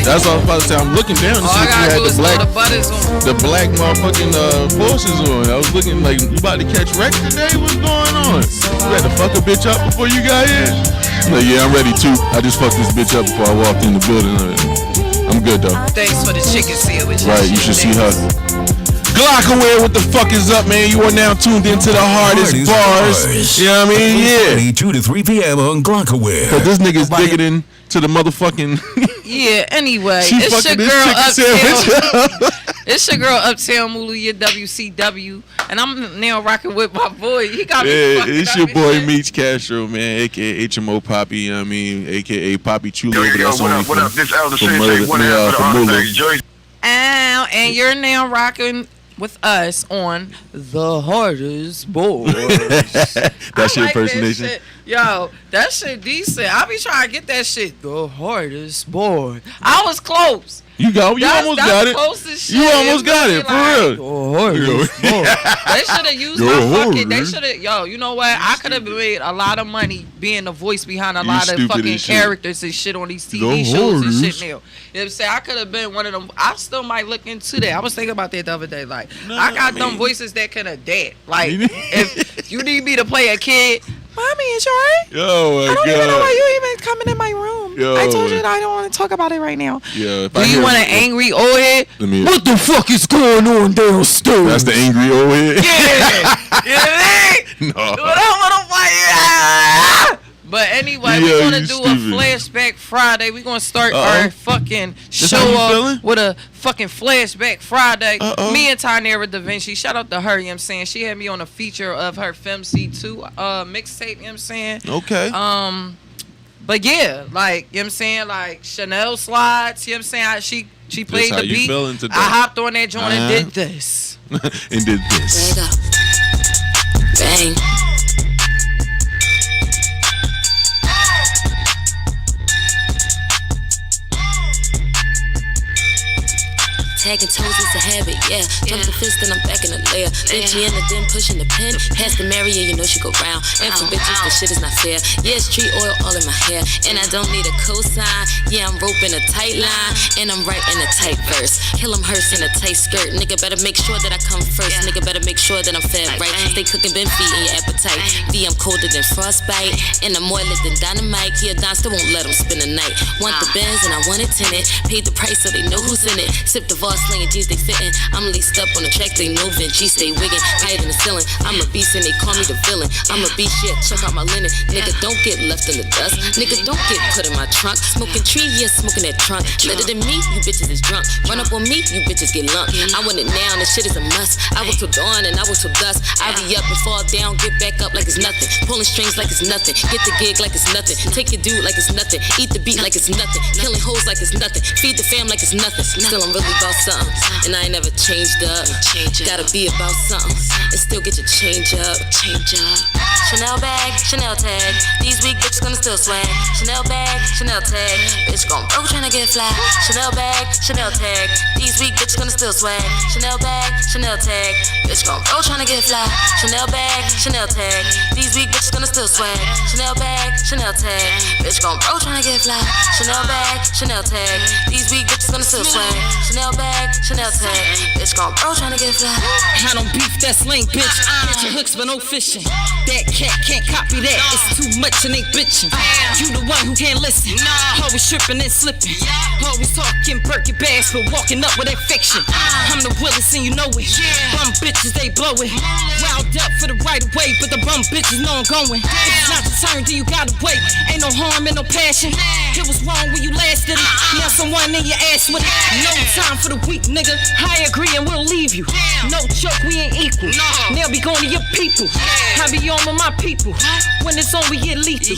That's all I was about to say. I'm looking down to see if you had the black motherfucking forces on. I was looking like, you about to catch wreck today? What's going on? You had to fuck a bitch up before you got here? Like, yeah, I'm ready too. I just fucked this bitch up before I walked in the building. I'm good though. Thanks for the chicken sandwich. Right, you should see her. Glockaware, what the fuck is up, man? You are now tuned into the hardest bars. You know what I mean? Yeah. 2 to 3 p.m. on Glockaware. But this nigga's digging in to the motherfucking. Yeah, anyway. It's your girl Uptown. It's your girl Uptown Mullu Ni WCW. And I'm now rocking with my boy. He got me. Yeah, it's your boy Meech Castro, man, aka HMO Poppy, you know what I mean? Aka Poppy Chulo. What up? This Elder Sensei. What up for the and you're now rocking with us on the hardest board. That's your impersonation? That yo, that shit decent. I be trying to get that shit. The hardest board. I was close. You almost got it. You almost got it, for real. They should have used my fucking. They should have. Yo, you know what? I could have made a lot of money being the voice behind a lot of fucking characters and shit on these TV shows and shit now. You know what I'm saying? I could have been one of them. I still might look into that. I was thinking about that the other day. Like, I got them voices that can adapt. Like, if you need me to play a kid. Mommy, is you alright? Yo, my I don't God. even know why you even coming in my room. Yo, I told you that I don't want to talk about it right now. Yeah, do you want an angry old head? What the fuck is going on downstairs? That's the angry old head? Yeah. You know what I mean? No. But anyway, we're going to do a Flashback Friday. We're going to start our fucking show off with a fucking Flashback Friday. Me and Tynera Da Vinci, shout out to her, you know what I'm saying? She had me on a feature of her FemC2 mixtape, you know what I'm saying? Okay. But yeah, like, you know what I'm saying? Like, Chanel slides, you know what I'm saying? She played the beat. I hopped on that joint and did this. And did this. There you go. Bang. Tagging toes is a habit, yeah. Jump the fist and I'm back in the layer. Then Gianna, then pushing the pen. Past the Maria, you know she go round. And for bitches, the shit is not fair. Yeah, street oil all in my hair. And I don't need a cosign. Yeah, I'm roping a tight line. And I'm writing a tight verse. Kill 'em hearse in a tight skirt. Nigga better make sure that I come first. Nigga better make sure that I'm fed right. Stay cooking, been feeding your appetite. V, I'm colder than frostbite. And I'm oiler than dynamite. Yeah, Don still won't let 'em spend the night. Want the Benz and I want it tinted. Paid the price so they know who's in it. Sip the Voss slinging G's, they fitting. I'm laced up on the track, they know Vinci stay wiggin'. Higher than the ceiling. I'm a beast and they call me the villain. I'm a beast, yeah, check out my linen. Nigga, don't get left in the dust. Nigga, don't get put in my trunk. Smoking tree, yeah, smoking that trunk. Better than me, you bitches is drunk. Run up on me, you bitches get lumped. I want it now, and this shit is a must. I was till dawn and I was till dusk. I be up and fall down, get back up like it's nothing. Pulling strings like it's nothing. Get the gig like it's nothing. Take your dude like it's nothing. Eat the beat like it's nothing. Killing hoes like it's nothing. Feed the fam like it's nothing. Still, I'm really about something. And I ain't never changed up. Gotta be about something. And still get your change up. Chanel bag, Chanel tag. These weak bitches gonna still swag. Chanel bag, Chanel tag. Bitch gon' broke tryna get fly. Chanel bag, Chanel tag. These weak bitches gonna still swag. Chanel bag, Chanel tag. Bitch gon' broke tryna get fly. Chanel bag, Chanel tag. These weak bitches gonna still swag. Chanel bag, Chanel tag. Bitch gon' broke tryna get fly. Chanel bag, Chanel tag. These weak bitches gonna still swag. Chanel bag, Chanel tag. Bitch gon' broke tryna get fly. I don't beef, that's lame, bitch. Catching hooks but no fishing. That cat can't copy that. It's too much and ain't bitching. You the one who can't listen. Always tripping and slipping. Always talking Birkin bags but walking up with that fiction. I'm the Willis and you know it. Bum bitches, they blow it. Riled up for the right way, but the bum bitches know I'm going. If it's not your turn, then you gotta wait. Ain't no harm and no passion. It was wrong when you last did it. Now someone in your ass with it. No time for the weak nigga. I agree and we'll leave you. No joke, we ain't equal. Now be going to your people. I be on with my people. When it's on, we get lethal.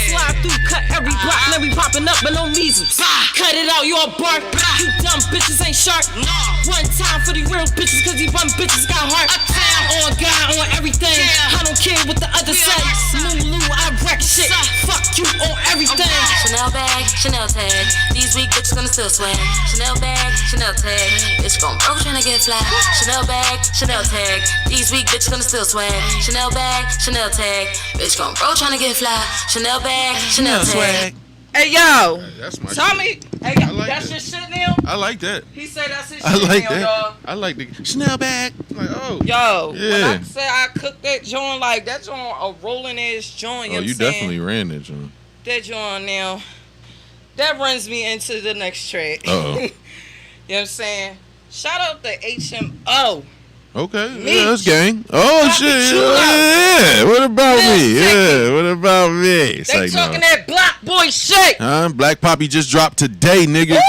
Slide through, cut every block. Then we popping up, but no measles. Cut it out, you all bark. You dumb bitches ain't sharp. One time for the real bitches, cause these bum bitches got heart. On God, on everything. I don't care what the other say. Mullu, I wreck shit. Fuck you on everything. Chanel bag, Chanel tag. These weak bitches gonna still swag. Chanel bag, Chanel tag. Bitch gon' broke tryna get fly. Chanel bag, Chanel tag. These weak bitches gonna still swag. Chanel bag, Chanel tag. Bitch gon' broke tryna get fly. Chanel bag, Chanel tag. Hey yo, That's my Tommy. shit. Hey, I like that's that. your shit jam. I like that. He said that's his I shit like now, that. y'all. I like the Chanel bag. Like, oh. Yo, yeah. when I say I cooked that joint, like that joint a rolling ass joint. You know you definitely ran that joint. That joint now. That runs me into the next track. Uh-oh. You know what I'm saying? Shout out to HMO. Okay, Me. yeah, that's gang. Oh Pop shit, it, you yeah. What about me? Yeah, what about me? It's They like, talking no. that black boy shit. Black Poppy just dropped today, nigga.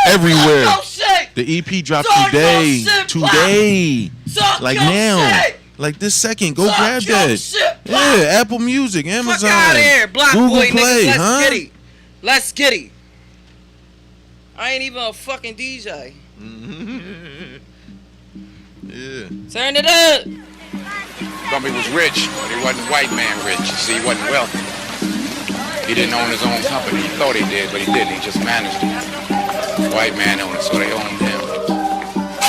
Everywhere. Talk your shit. The EP dropped Talk today. your shit, Today. Talk Like your now. shit. Like this second. Go Talk grab your that. shit, Yeah, Apple Music, Amazon. Fuck out of here, black Google boy Play, niggas. Let's huh? get it. Let's get it. I ain't even a fucking DJ. Yeah. Turn it up. Grumpy was rich, but he wasn't white man rich. You see, he wasn't wealthy. He didn't own his own company. He thought he did, but he didn't. He just managed it. White man owned it, so they owned him.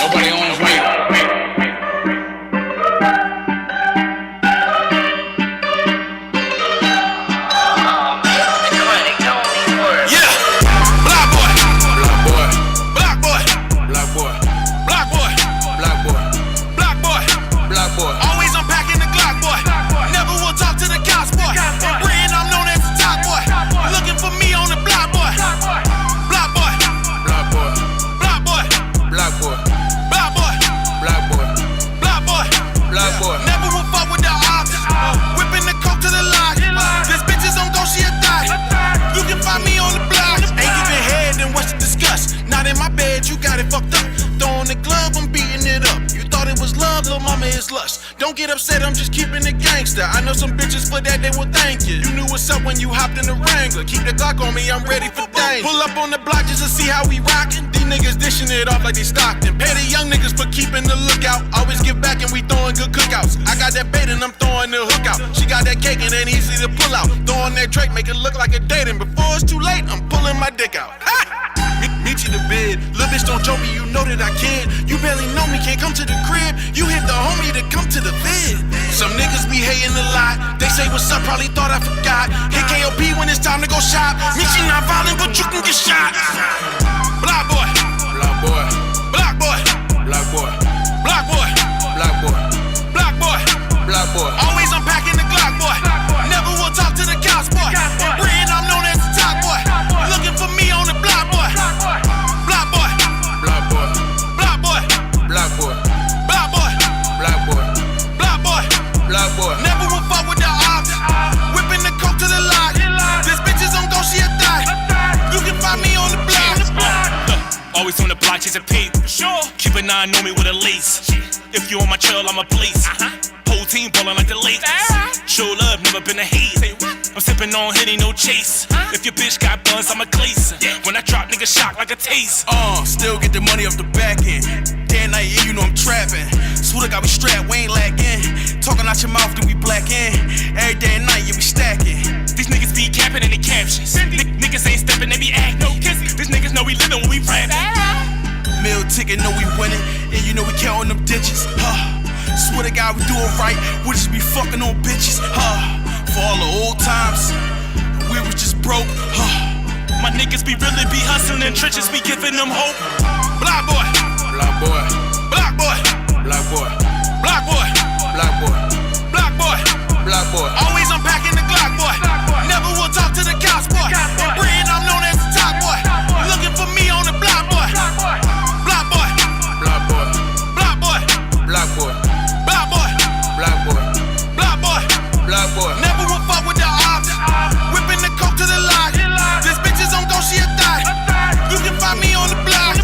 Nobody owns me. Don't get upset, I'm just keeping it gangster. I know some bitches for that, they will thank you. You knew what's up when you hopped in the Wrangler. Keep the Glock on me, I'm ready for danger. Pull up on the block just to see how we rockin'. These niggas dishing it off like they Stockton. Pay the young niggas for keeping the lookout. Always give back and we throwing good cookouts. I got that bait and I'm throwing the hook out. She got that cake and ain't easy to pull out. Throwing that Drake, make it look like a date. And before it's too late, I'm pulling my dick out. Meet you the bed. Little bitch, don't joke me, you know that I can. You barely know me, can't come to the crib. You hit the homie to come to the bed. Some niggas be hating a lot. They say what's up, probably thought I forgot. Hit KOP when it's time to go shop. Me, she not violent, but you can get shot. Block boy, block boy, block boy, block boy, block boy, block boy, block boy, block boy. Always unpacking the Glock boy. Never will talk to the cops boy. In Britain, I'm known as the top boy. Looking for me on the block boy. Block boy, block boy, block boy, block boy, block boy, block boy, block boy, block boy. Never will fuck with the ops. Whipping the coke to the lot. This bitch is on go, she a die. You can find me on the block. Always on the block, chasing paper. Sure. Keep an eye on me with a lace. If you on my trail, I'm a police. Whole team ballin' like the Lakers. Show love, never been a hate. I'm sippin' on Henny, no chase. If your bitch got buns, I'm a glaze. When I drop, nigga shock like a taste. Still get the money off the back end. Day and night, yeah, you know I'm trapping. Swear to God, we strapped, we ain't lacking. Talking out your mouth, then we blackin'. Every day and night, yeah, we stacking. These niggas be capping in the captions. Niggas ain't stepping, they be acting. No kissing. These niggas know we living when we rapping. Meal ticket, know we winning. And you know we counting them digits. Swear to God, we do it right. We just be fucking on bitches. For all the old times, we was just broke. My niggas be really be hustling in trenches, we giving them hope. Block boy, block boy, block boy, block boy, block boy, block boy, block boy, block boy. Always unpacking the Glock boy. Never will talk to the cops boy. In Britain, I'm known as the top boy. Looking for me on the block boy. Block boy, block boy, block boy, block boy, block boy, block boy, block boy, block boy. Never will fuck with the ops. Whipping the coke to the lot. This bitch is on go, she a die. You can find me on the block.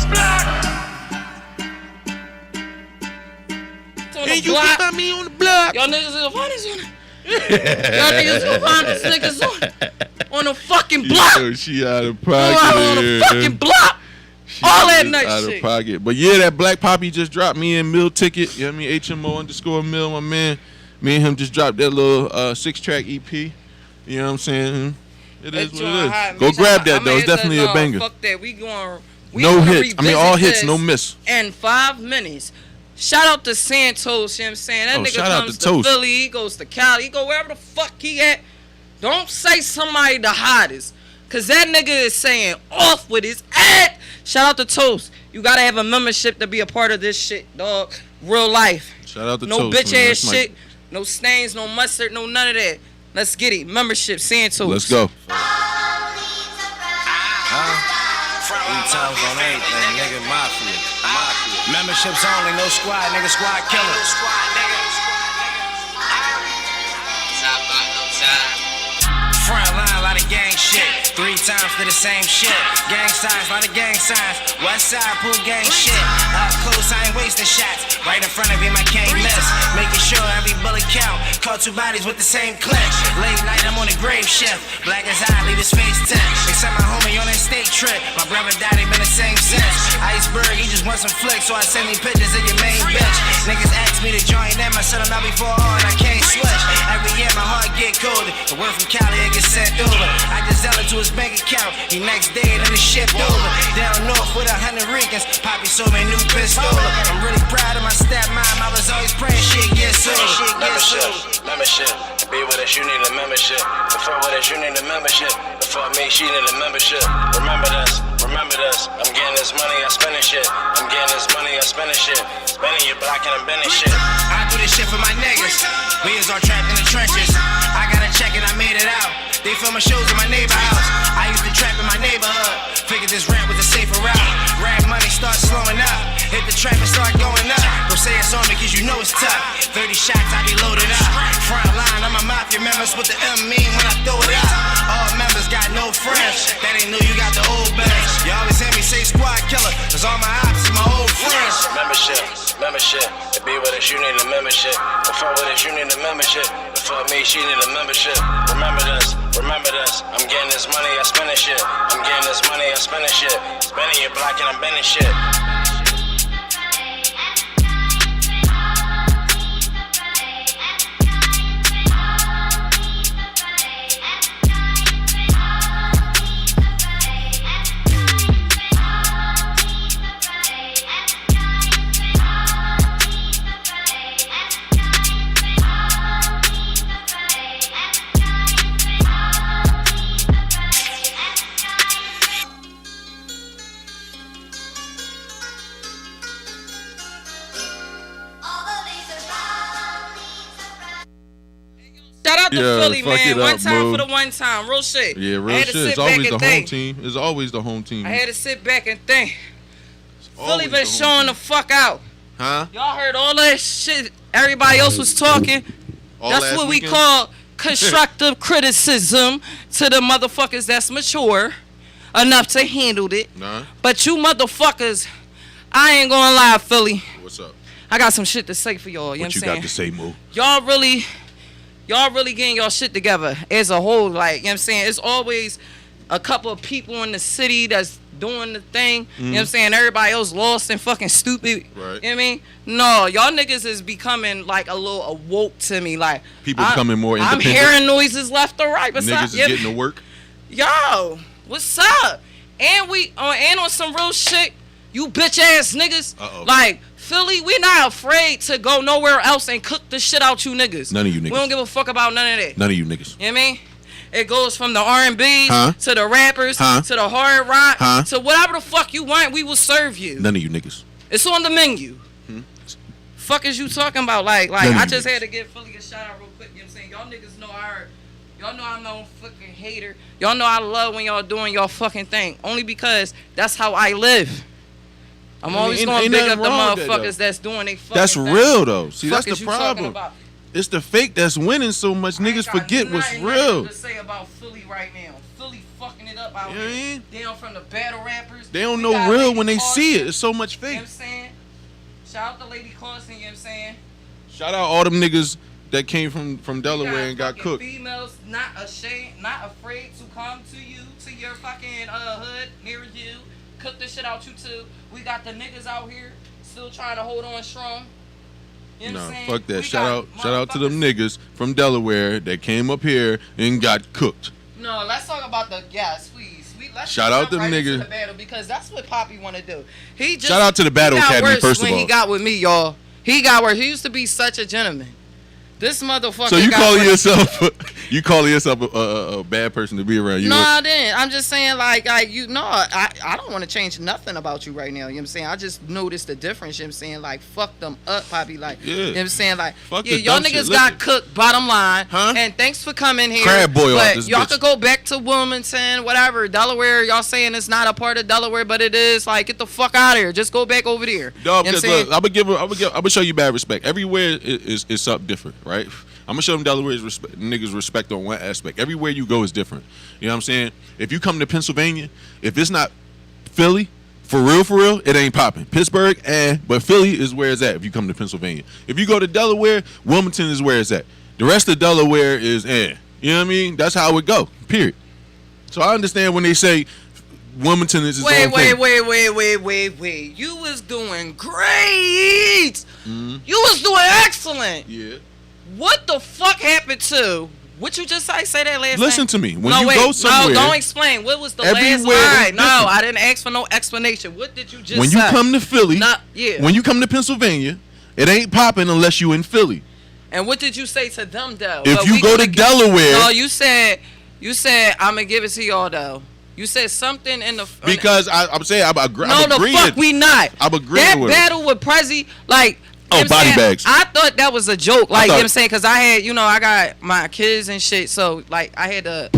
And you can find me on the block. Y'all niggas is the funniest one. Y'all niggas is the funniest niggas on the fucking block. Yo, she out of pocket. On the fucking block. All that nice out shit. of pocket. But yeah, that Black Poppy just dropped me in Mill Ticket. You know what I mean? HMO_Mill, my man. Me and him just dropped that little 6-track EP. You know what I'm saying? It is what it is. Go grab that though. It's definitely a banger. Fuck that. We no hits. I mean, all hits, no miss. In 5 minutes. Shout out to Santos, you know what I'm saying? That nigga comes to Philly, he goes to Cali, he go wherever the fuck he at. Don't say somebody the hottest. Cause that nigga is saying off with his ad. Shout out to Toast. You gotta have a membership to be a part of this shit, dog. Real life. Shout out to no Toast. No bitch ass shit. No stains, no mustard, no none of that. Let's get it. Membership, saying Toast. Let's go. 3 times on everything, nigga, mafia. Memberships only, no squad, nigga, squad killer. Front line, lot of gang shit. 3 times for the same shit. Gang signs, lot of gang signs. West side, pool gang shit. Up close, I ain't wasting shots. Right in front of him, I can't miss. Making sure every bullet count. Caught 2 bodies with the same clip. Late night, I'm on a grave shift. Black as I, leave his face tint. Except my homie on that state trip. My brother died, ain't been the same since. Iceberg, he just wants some flicks, so I send him pictures of your main bitch. Niggas ask me to join them, I set them out before hard, I can't switch. Every year my heart get colder. The word from Cali, it gets sent over. I just sell it to his bank account. He next day, then it's shipped over. Down north with 100 Ricans. Poppy sold me a new pistol. I'm really proud of my stepmom. I was always praying shit gets sold. Membership. To be with us, you need a membership. To fuck with us, you need a membership. To fuck me, she need a membership. Remember this. I'm getting this money, I spending shit. I'm getting this money, I spending shit. Spending your block and I'm bending shit. I do this shit for my niggas. We is all trapped in the trenches. I got a check and I made it out. They filming shows in my neighbor house. I used to trap in my neighborhood. Figured this rap was a safer route. Rap money start slowing up. Hit the trap and start going up. Don't say it's on me cause you know it's tough. 30 shots, I be loaded up. Front line, I'm a mafia members with the M mean when I throw it up. All members got no friends. That ain't new, you got the old bands. You always hear me say squad killer. Cause all my ops is my old friends. Membership. To be with us, you need a membership. To fuck with us, you need a membership. To fuck me, she need a membership. Remember this. I'm getting this money, I spending shit. I'm getting this money, I spending shit. Spending your block and I'm bending shit. Shout out to Philly, man. One time for the one time. Real shit. Yeah, real shit. It's always the home team. It's always the home team. I had to sit back and think. Philly been showing the fuck out. Huh? Y'all heard all that shit everybody else was talking. That's what we call constructive criticism to the motherfuckers that's mature enough to handle it. Nah. But you motherfuckers, I ain't gonna lie, Philly. What's up? I got some shit to say for y'all. You know what I'm saying? Got to say, Moo? Y'all really getting y'all shit together as a whole. Like, you know what I'm saying? It's always a couple of people in the city that's doing the thing. You know what I'm saying? Everybody else lost and fucking stupid. Right. You know what I mean? No, y'all niggas is becoming like a little awoke to me. Like, people becoming more independent. I'm hearing noises left or right. Niggas is getting to work. Yo, what's up? And on some real shit, you bitch ass niggas. Uh-oh. Like, Philly, we not afraid to go nowhere else and cook the shit out you niggas. None of you niggas. We don't give a fuck about none of that. None of you niggas. You know what I mean? It goes from the R&B to the rappers to the hard rock to whatever the fuck you want, we will serve you. None of you niggas. It's on the menu. Fuck is you talking about? Like I just had to give Philly a shout out real quick. You know what I'm saying? Y'all niggas know y'all know I'm no fucking hater. Y'all know I love when y'all doing y'all fucking thing. Only because that's how I live. I'm always gonna big up the motherfuckers that's doing they fucking That's thing. real though. See, Fuck that's the problem. It's the fake that's winning so much. Niggas forget what's real. To say about Philly right now. Philly fucking it up out here. Down from the battle rappers. They don't know real when they see it. It's so much fake. You know what I'm saying? Shout out to Lady Carson, you know what I'm saying? Shout out all them niggas that came from Delaware and got cooked. Females not ashamed, not afraid to come to you, to your fucking hood near you. Cook the shit out you too. We got the niggas out here still trying to hold on strong. You know what I'm saying? Fuck that. Shout out to them niggas from Delaware that came up here and got cooked. No, let's talk about the please. Let's shout out them right niggas. The battle because that's what Poppy want to do. Shout out to the Battle Academy first of all. When he got with me, y'all. He got worse. He used to be such a gentleman. This motherfucker. So you call yourself You calling yourself a bad person to be around? You no, I didn't. I'm just saying, like you know, I don't want to change nothing about you right now. You know what I'm saying? I just noticed the difference. You know what I'm saying? Like, fuck them up, Poppy. Like, you know what I'm saying? Like, y'all niggas got cooked, bottom line. Huh? And thanks for coming here. Crab boy but off this y'all bitch. could go back to Wilmington, whatever. Delaware, y'all saying it's not a part of Delaware, but it is. Like, get the fuck out of here. Just go back over there. Dog, you know look, I'm gonna show you bad respect. Everywhere is something different, right? I'm gonna show them Delaware's niggas respect on one aspect. Everywhere you go is different. You know what I'm saying? If you come to Pennsylvania, if it's not Philly, for real, it ain't popping. Pittsburgh, but Philly is where it's at if you come to Pennsylvania. If you go to Delaware, Wilmington is where it's at. The rest of Delaware is You know what I mean? That's how it go, period. So I understand when they say Wilmington is its own thing. Wait. You was doing great. You was doing excellent. Yeah. What the fuck happened to what you just say that last Listen name? to me. When you go somewhere. No, don't explain. What was the last everywhere line? No, I didn't ask for no explanation. What did you just say? When you come to Philly, yeah. When you come to Pennsylvania, it ain't popping unless you in Philly. And what did you say to them though? If you go to Delaware. No, you said I'm gonna give it to y'all though. You said something in the because I'm saying I'm agreeing. No, the fuck we not. I'm agreeing with that battle with Prezi, like. Oh, body bags. I thought that was a joke. Like, you know what I'm saying? Because I had, I got my kids and shit. So, like, I had to,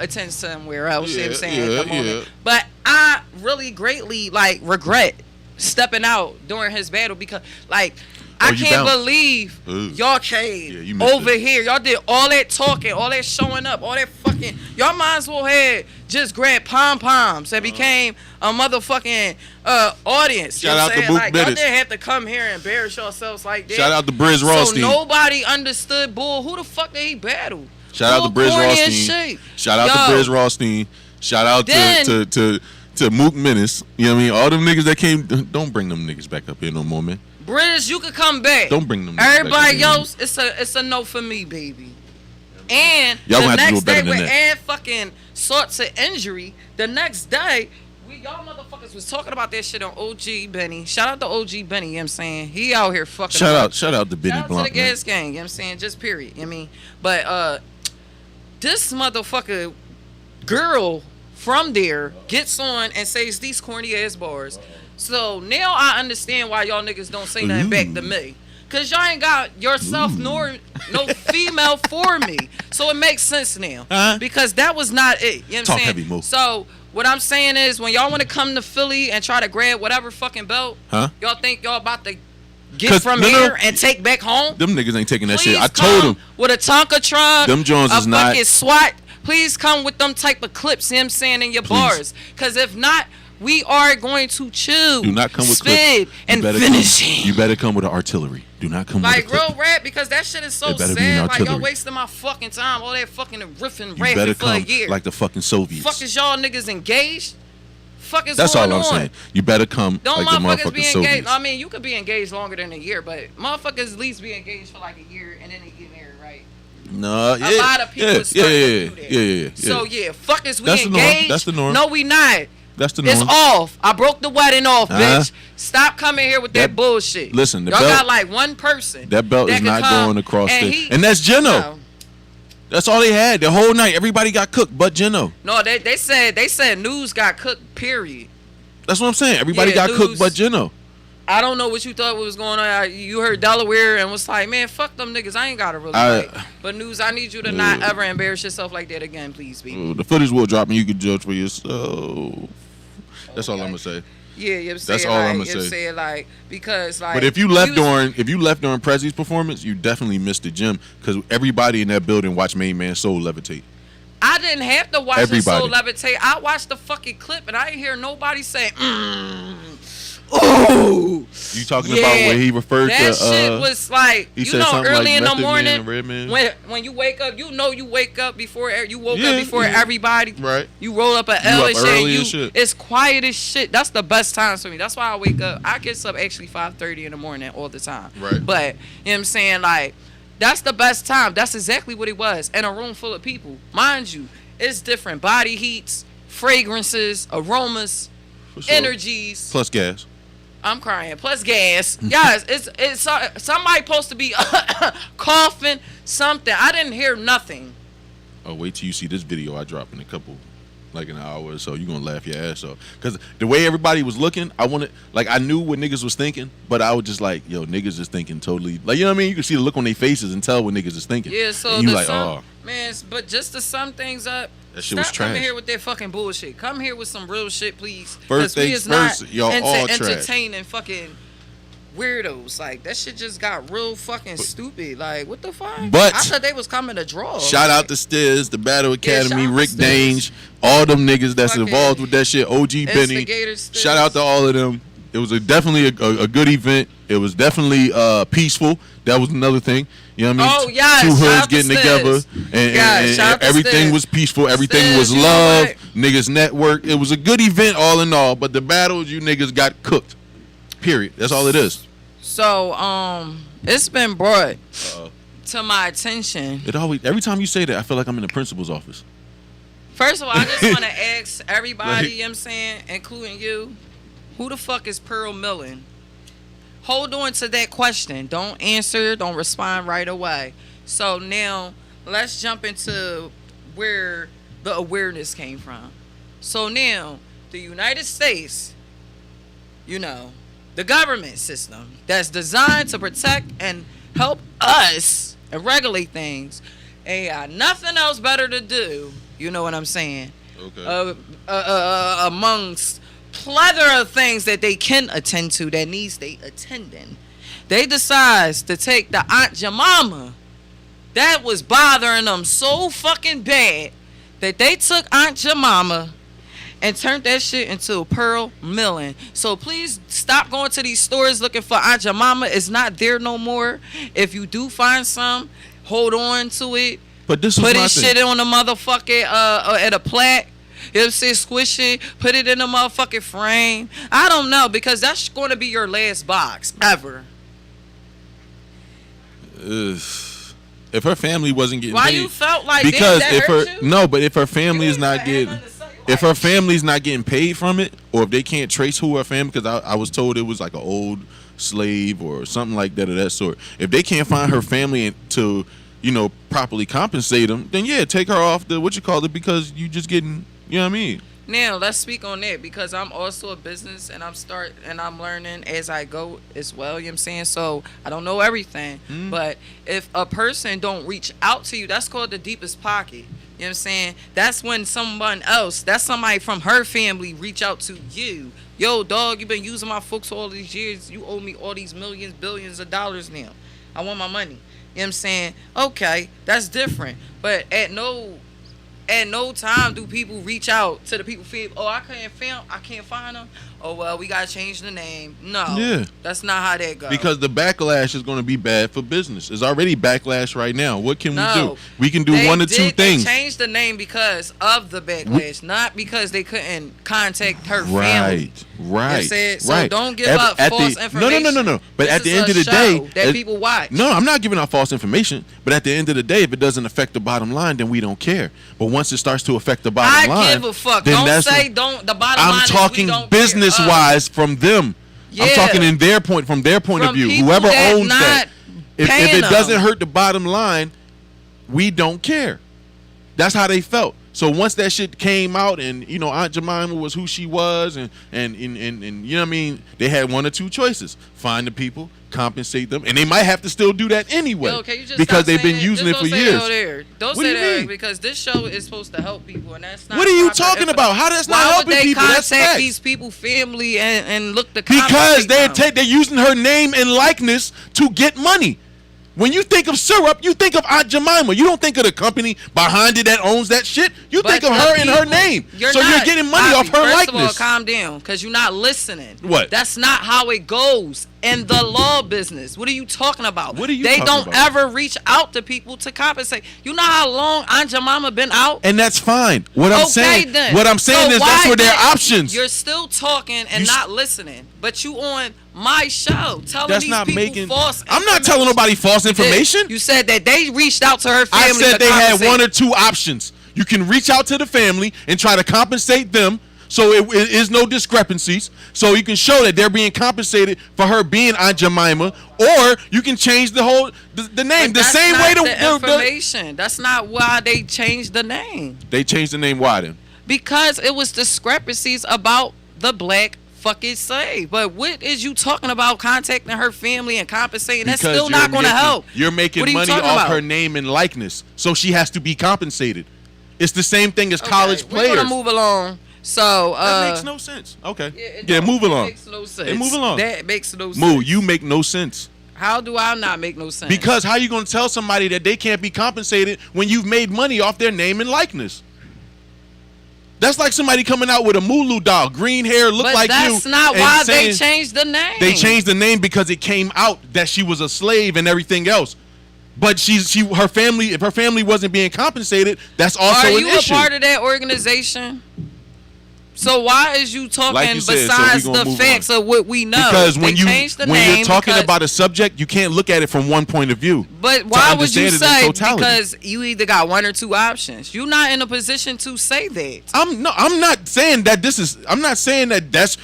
attend somewhere else. You know what I'm saying? At the moment. But I really greatly, like, regret stepping out during his battle because, like, I can't believe y'all came over here. Y'all did all that talking, all that showing up, all that fucking. Y'all might as well had just grabbed pom-poms and became a motherfucking audience. Shout out to Boot Like, y'all Bitters. didn't have to come here and embarrass yourselves like that. Shout out to Briz Rothstein. So nobody understood Bull. Who the fuck did he battle? Shout out to Briz Rothstein. Shout out to Briz Rothstein. Shout out to Mook Menace. You know what I mean? All them niggas that came. Don't bring them niggas back up here no more, man. Briz, you could come back. Don't bring them. Everybody else, it's a no for me, baby. And y'all the gonna have to next do better day, than with that. Ed fucking sorts of injury, the next day, y'all motherfuckers was talking about that shit on OG Benny. Shout out to OG Benny, you know what I'm saying? He out here fucking. Shout out to Benny Shout out Blunt. to the gas gang, you know what I'm saying? Just period, you know what I mean? But this motherfucker girl from there gets on and says these corny ass bars. So now I understand why y'all niggas don't say nothing back to me. Cause y'all ain't got yourself nor no female for me. So it makes sense now. Because that was not it. You know what I'm saying? Heavy, Mo. So what I'm saying is when y'all want to come to Philly and try to grab whatever fucking belt, y'all think y'all about to get from here and take back home? Them niggas ain't taking that shit. Please I told them. With a Tonka truck, them Jones is not. fucking SWAT. Please come with them type of clips, you know what I'm saying, in your bars. Cause if not, we are going to chew, do not come with spit, and finish him. You better come with the artillery. Do not come with like real rap because that shit is so sad. Like y'all wasting my fucking time. All that fucking riffing, rapping for a year. Like the fucking Soviets. Fuck is y'all niggas engaged? Fuck is That's going all I'm on? saying. You better come Don't like the motherfuckers motherfucking be engaged? Soviets. I mean, you could be engaged longer than a year, but motherfuckers at least be engaged for like a year and then they get married, right? No, a lot of people start to do that. Yeah. So yeah, fuck is we That's engaged? The norm. That's the norm. No, we not. That's the norm. It's off. I broke the wedding off, bitch. Stop coming here with that bullshit. Listen, the y'all belt, got like one person. That belt is not going across and that's Geno. No. That's all they had the whole night. Everybody got cooked but Geno. No, they said news got cooked. Period. That's what I'm saying. Everybody got cooked but Geno. I don't know what you thought was going on. You heard Delaware and was like, man, fuck them niggas. I ain't got to really fight. But news, I need you to not ever embarrass yourself like that again, please, baby. The footage will drop and you can judge for yourself. That's all I'm gonna say. Yeah, you know that's all I'm gonna say. Like because like. But if you left during Prezi's performance, you definitely missed the gym because everybody in that building watched Main Man Soul levitate. I didn't have to watch the Soul levitate. I watched the fucking clip and I didn't hear nobody say, "Ooh." You talking about where he referred that to? That shit was like early in the morning when you wake up. You wake up before you woke up before everybody. Right. You roll up an L and shit. It's quiet as shit. That's the best times for me. That's why I wake up. I get up actually 5:30 in the morning all the time. Right. But you know what I'm saying, like. That's the best time. That's exactly what it was. In a room full of people. Mind you, it's different body heats, fragrances, aromas, energies. Plus gas. I'm crying. Plus gas. Guys, it's somebody supposed to be coughing something. I didn't hear nothing. Oh, wait till you see this video I drop in a couple, like an hour or so. You gonna laugh your ass off. Cause the way everybody was looking, I knew what niggas was thinking, but I was just like, yo, niggas is thinking totally, like, you know what I mean? You can see the look on their faces and tell what niggas is thinking. Yeah, so and you like, oh. Man, but just to sum things up, that shit was trash. Coming here with that fucking bullshit. Come here with some real shit, please. First things first, y'all all trash. Entertaining fucking weirdos. Like, that shit just got real fucking stupid. Like, what the fuck? But I thought they was coming to draw. Shout out to Stiz, the Battle Academy, Rick Dange, all them niggas that's involved with that shit. OG Benny. Shout out to all of them. It was definitely a good event. It was definitely peaceful. That was another thing. You know what I mean? Oh, yeah. Two hoods getting together. And everything was peaceful. Everything was love. Niggas network. It was a good event all in all. But the battles, you niggas got cooked. Period. That's all it is. So, it's been brought to my attention. Every time you say that, I feel like I'm in the principal's office. First of all, I just want to ask everybody, you know what I'm saying, including you, who the fuck is Pearl Millen? Hold on to that question. Don't answer. Don't respond right away. So now, let's jump into where the awareness came from. So now, the United States, the government system that's designed to protect and help us and regulate things, ain't got nothing else better to do. You know what I'm saying? Okay. Amongst plethora of things that they can attend to that needs they attending, they decides to take the Aunt Jemima that was bothering them so fucking bad that they took Aunt Jemima and turned that shit into Pearl Millen. So please stop going to these stores looking for Aunt Jemima. It's not there no more. If you do find some, hold on to it. But this put this shit on the motherfucking at a plaque. You know what I'm saying? Squish it, put it in a motherfucking frame. I don't know, because that's going to be your last box ever. If her family wasn't getting paid, you felt like because that if hurt her you? No, but if her family is not getting, if her family's not getting paid from it, or if they can't trace who her family, because I was told it was like an old slave or something like that of that sort. If they can't find her family to, properly compensate them, then yeah, take her off the because you just getting, you know what I mean. Now let's speak on that, because I'm also a business and I'm learning as I go as well. You know what I'm saying? So I don't know everything, but if a person don't reach out to you, that's called the deepest pocket. You know what I'm saying? That's when someone else, that's somebody from her family, reach out to you. Yo, dog, you been using my folks all these years. You owe me all these millions, billions of dollars now. I want my money. You know what I'm saying? Okay, that's different. But at no time do people reach out to the people feel, oh, I can't find them. Oh, well, we gotta change the name. No, that's not how that goes. Because the backlash is going to be bad for business. There's already backlash right now. What can we do? We can do one or two things. They changed the name because of the backlash, not because they couldn't contact her family. Right. So don't give up false information. No. But at the end of the day, that people watch. No, I'm not giving out false information. But at the end of the day, if it doesn't affect the bottom line, then we don't care. But once it starts to affect the bottom line, I give a fuck. Then don't say don't. The bottom line I'm talking business-wise from them. Yeah. I'm talking from their point of view. Whoever owns that. If it doesn't hurt the bottom line, we don't care. That's how they felt. So once that shit came out, and Aunt Jemima was who she was, and you know what I mean, they had one or two choices: find the people, compensate them, and they might have to still do that anyway because they've been using it for years. Don't say that, because this show is supposed to help people, and that's not. What are you talking about? How that's not helping people? Why would they contact these people, family, and look the because they're using her name and likeness to get money. When you think of syrup, you think of Aunt Jemima. You don't think of the company behind it that owns that shit. You think of her and her name. You're getting money off her likeness. First of all, calm down, because you're not listening. What? That's not how it goes in the law business. What are you talking about? What are you They talking don't about? ever reach out to people to compensate. You know how long Aunt Jemima been out? And that's fine. What I'm saying is that's where their options. You're still talking and not listening, but you on my show telling these people false information. I'm not telling nobody false information. You said that they reached out to her family. I said they had one or two options. You can reach out to the family and try to compensate them, so it is no discrepancies. So you can show that they're being compensated for her being Aunt Jemima, or you can change the name the same way organization. That's not why they changed the name. They changed the name why then? Because it was discrepancies about the black fucking slave. But what is you talking about contacting her family and compensating? That's still not going to help. You're making money off her name and likeness, so she has to be compensated. It's the same thing as college players. We're going to move along. So that makes no sense. Okay. Yeah, move along. It makes no sense. Move along. That makes no sense. Move. You make no sense. How do I not make no sense? Because how you going to tell somebody that they can't be compensated when you've made money off their name and likeness? That's like somebody coming out with a Mullu doll, green hair, look like you. But that's not why they changed the name. They changed the name because it came out that she was a slave and everything else. But her family, if her family wasn't being compensated, that's also an issue. Are you a part of that organization? So why is you talking like you said, besides the facts of what we know? Because when you're talking about a subject, you can't look at it from one point of view. But why would you say? Because you either got one or two options. You're not in a position to say that. I'm not saying that I'm not saying that that's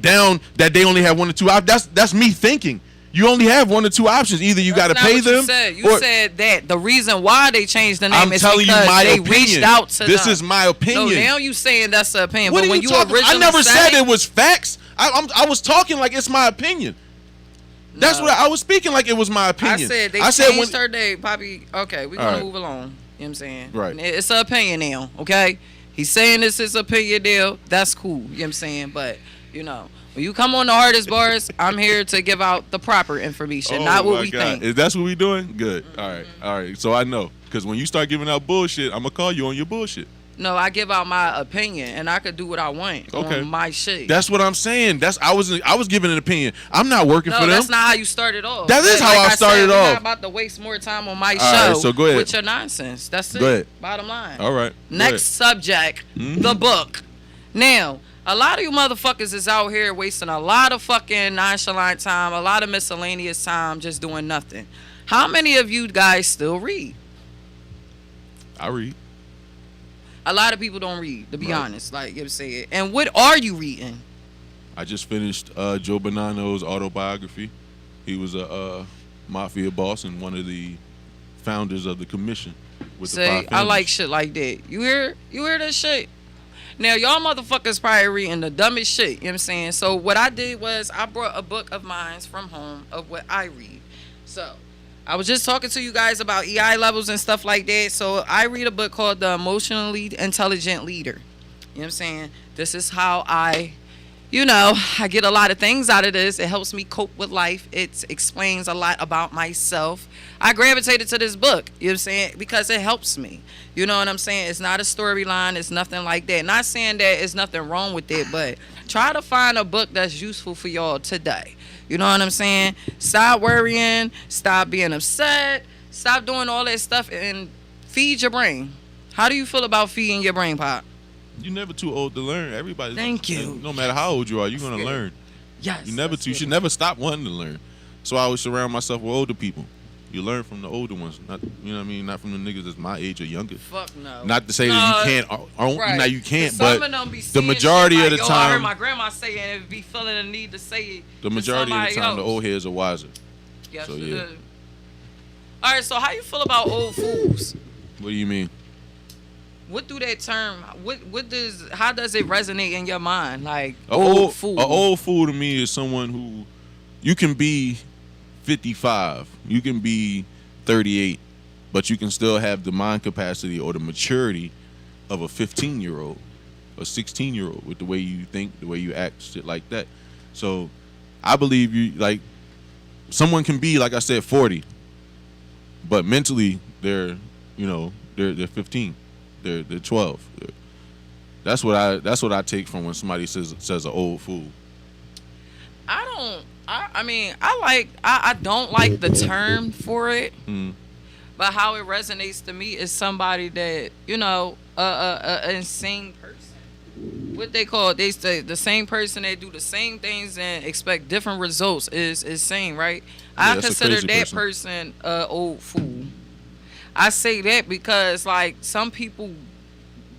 down that they only have one or two options. That's me thinking. You only have one or two options. Either you got to pay them. You said that the reason why they changed the name is because they reached out to them. This is my opinion. No, now you saying that's the opinion. What but when you talking? I never said it was facts. I was talking like it's my opinion. That's what I was speaking like it was my opinion. I said they changed her name, Poppy. Okay, we're going to move along. You know what I'm saying? Right. It's an opinion now, okay? He's saying this is opinion now. That's cool. You know what I'm saying? But, when you come on the hardest bars, I'm here to give out the proper information, not what we think. Is that what we doing? Good. All right. So I know, because when you start giving out bullshit, I'm gonna call you on your bullshit. No, I give out my opinion, and I could do what I want on my shit. That's what I'm saying. I was giving an opinion. I'm not working for them. No, that's not how you started off. That is how I started off. I'm not about to waste more time on my show right, so go ahead. with your nonsense. That's it. Go ahead. Bottom line. All right. Next subject, the book. Now, a lot of you motherfuckers is out here wasting a lot of fucking nonchalant time, a lot of miscellaneous time just doing nothing. How many of you guys still read? I read. A lot of people don't read, to be honest, like you said. And what are you reading? I just finished Joe Bonanno's autobiography. He was a mafia boss and one of the founders of the commission. With the 5 families. I like shit like that. You hear that shit? Now, y'all motherfuckers probably reading the dumbest shit, you know what I'm saying? So, what I did was I brought a book of mine from home of what I read. So, I was just talking to you guys about EI levels and stuff like that. So, I read a book called The Emotionally Intelligent Leader. You know what I'm saying? This is how I get a lot of things out of this. It helps me cope with life. It explains a lot about myself. I gravitated to this book, you know what I'm saying, because it helps me. You know what I'm saying? It's not a storyline. It's nothing like that. Not saying that there's nothing wrong with it, but try to find a book that's useful for y'all today. You know what I'm saying? Stop worrying. Stop being upset. Stop doing all that stuff and feed your brain. How do you feel about feeding your brain, Pop? You're never too old to learn. Everybody. Thank you. No matter how old you are, you're gonna learn. Yes. You should never stop wanting to learn. So I always surround myself with older people. You learn from the older ones, not not from the niggas that's my age or younger. Fuck no. Not to say that you can't. Right. Now you can't, but the majority of the time, I heard my grandma say it and be feeling the need to say it. The majority of the time, else. the old heads are wiser. Yes, so yeah. All right. So how you feel about old fools? What do you mean? What do that term? How does it resonate in your mind? Like old fool. An old fool to me is someone who you can be 55, you can be 38, but you can still have the mind capacity or the maturity of a 15-year-old, a 16-year-old with the way you think, the way you act, shit like that. So I believe someone can be, like I said, 40, but mentally they're 15. They're 12. That's what I take from when somebody says an old fool. I don't like the term for it, but how it resonates to me is somebody that an insane person. What they call it? They say the same person that do the same things and expect different results is insane, right? Yeah, I consider that person an old fool. I say that because like some people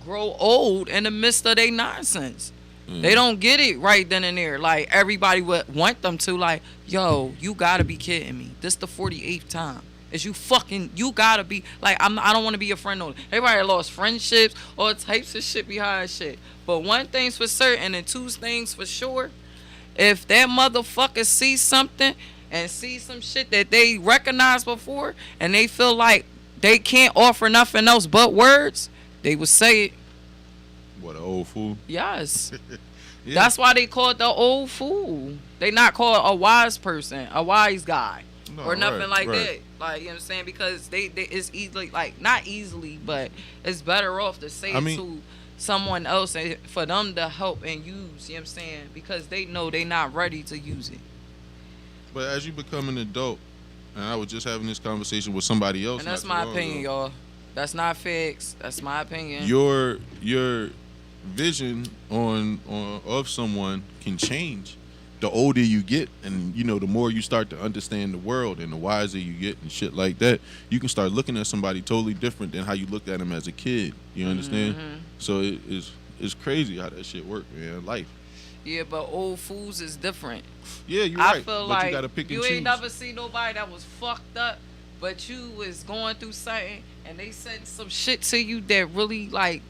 grow old in the midst of their nonsense. They don't get it right then and there. Like everybody would want them to. Like, yo, you gotta be kidding me. This the 48th time. Is you gotta be like I don't want to be your friend. Everybody lost friendships, all types of shit behind shit. But one thing's for certain and two things for sure. If that motherfucker sees something and sees some shit that they recognized before and they feel like they can't offer nothing else but words, they would say it. What, an old fool? Yes. Yeah. That's why they call it the old fool. They not call it a wise person, a wise guy. No, or nothing like that. Like, you know what I'm saying? Because they it's easily, like, not easily, but it's better off to say it to someone else and for them to help and use, you know what I'm saying? Because they know they not ready to use it. But as you become an adult, and I was just having this conversation with somebody else. And that's my opinion, y'all. That's not fixed. That's my opinion. Your vision of someone can change the older you get, and you know, the more you start to understand the world and the wiser you get and shit like that, you can start looking at somebody totally different than how you looked at them as a kid. You understand? So it's crazy how that shit works, man. Life. Yeah, but old fools is different. Yeah, you're right. I feel but like you gotta pick and choose. Ain't never seen nobody that was fucked up, but you was going through something and they said some shit to you that really like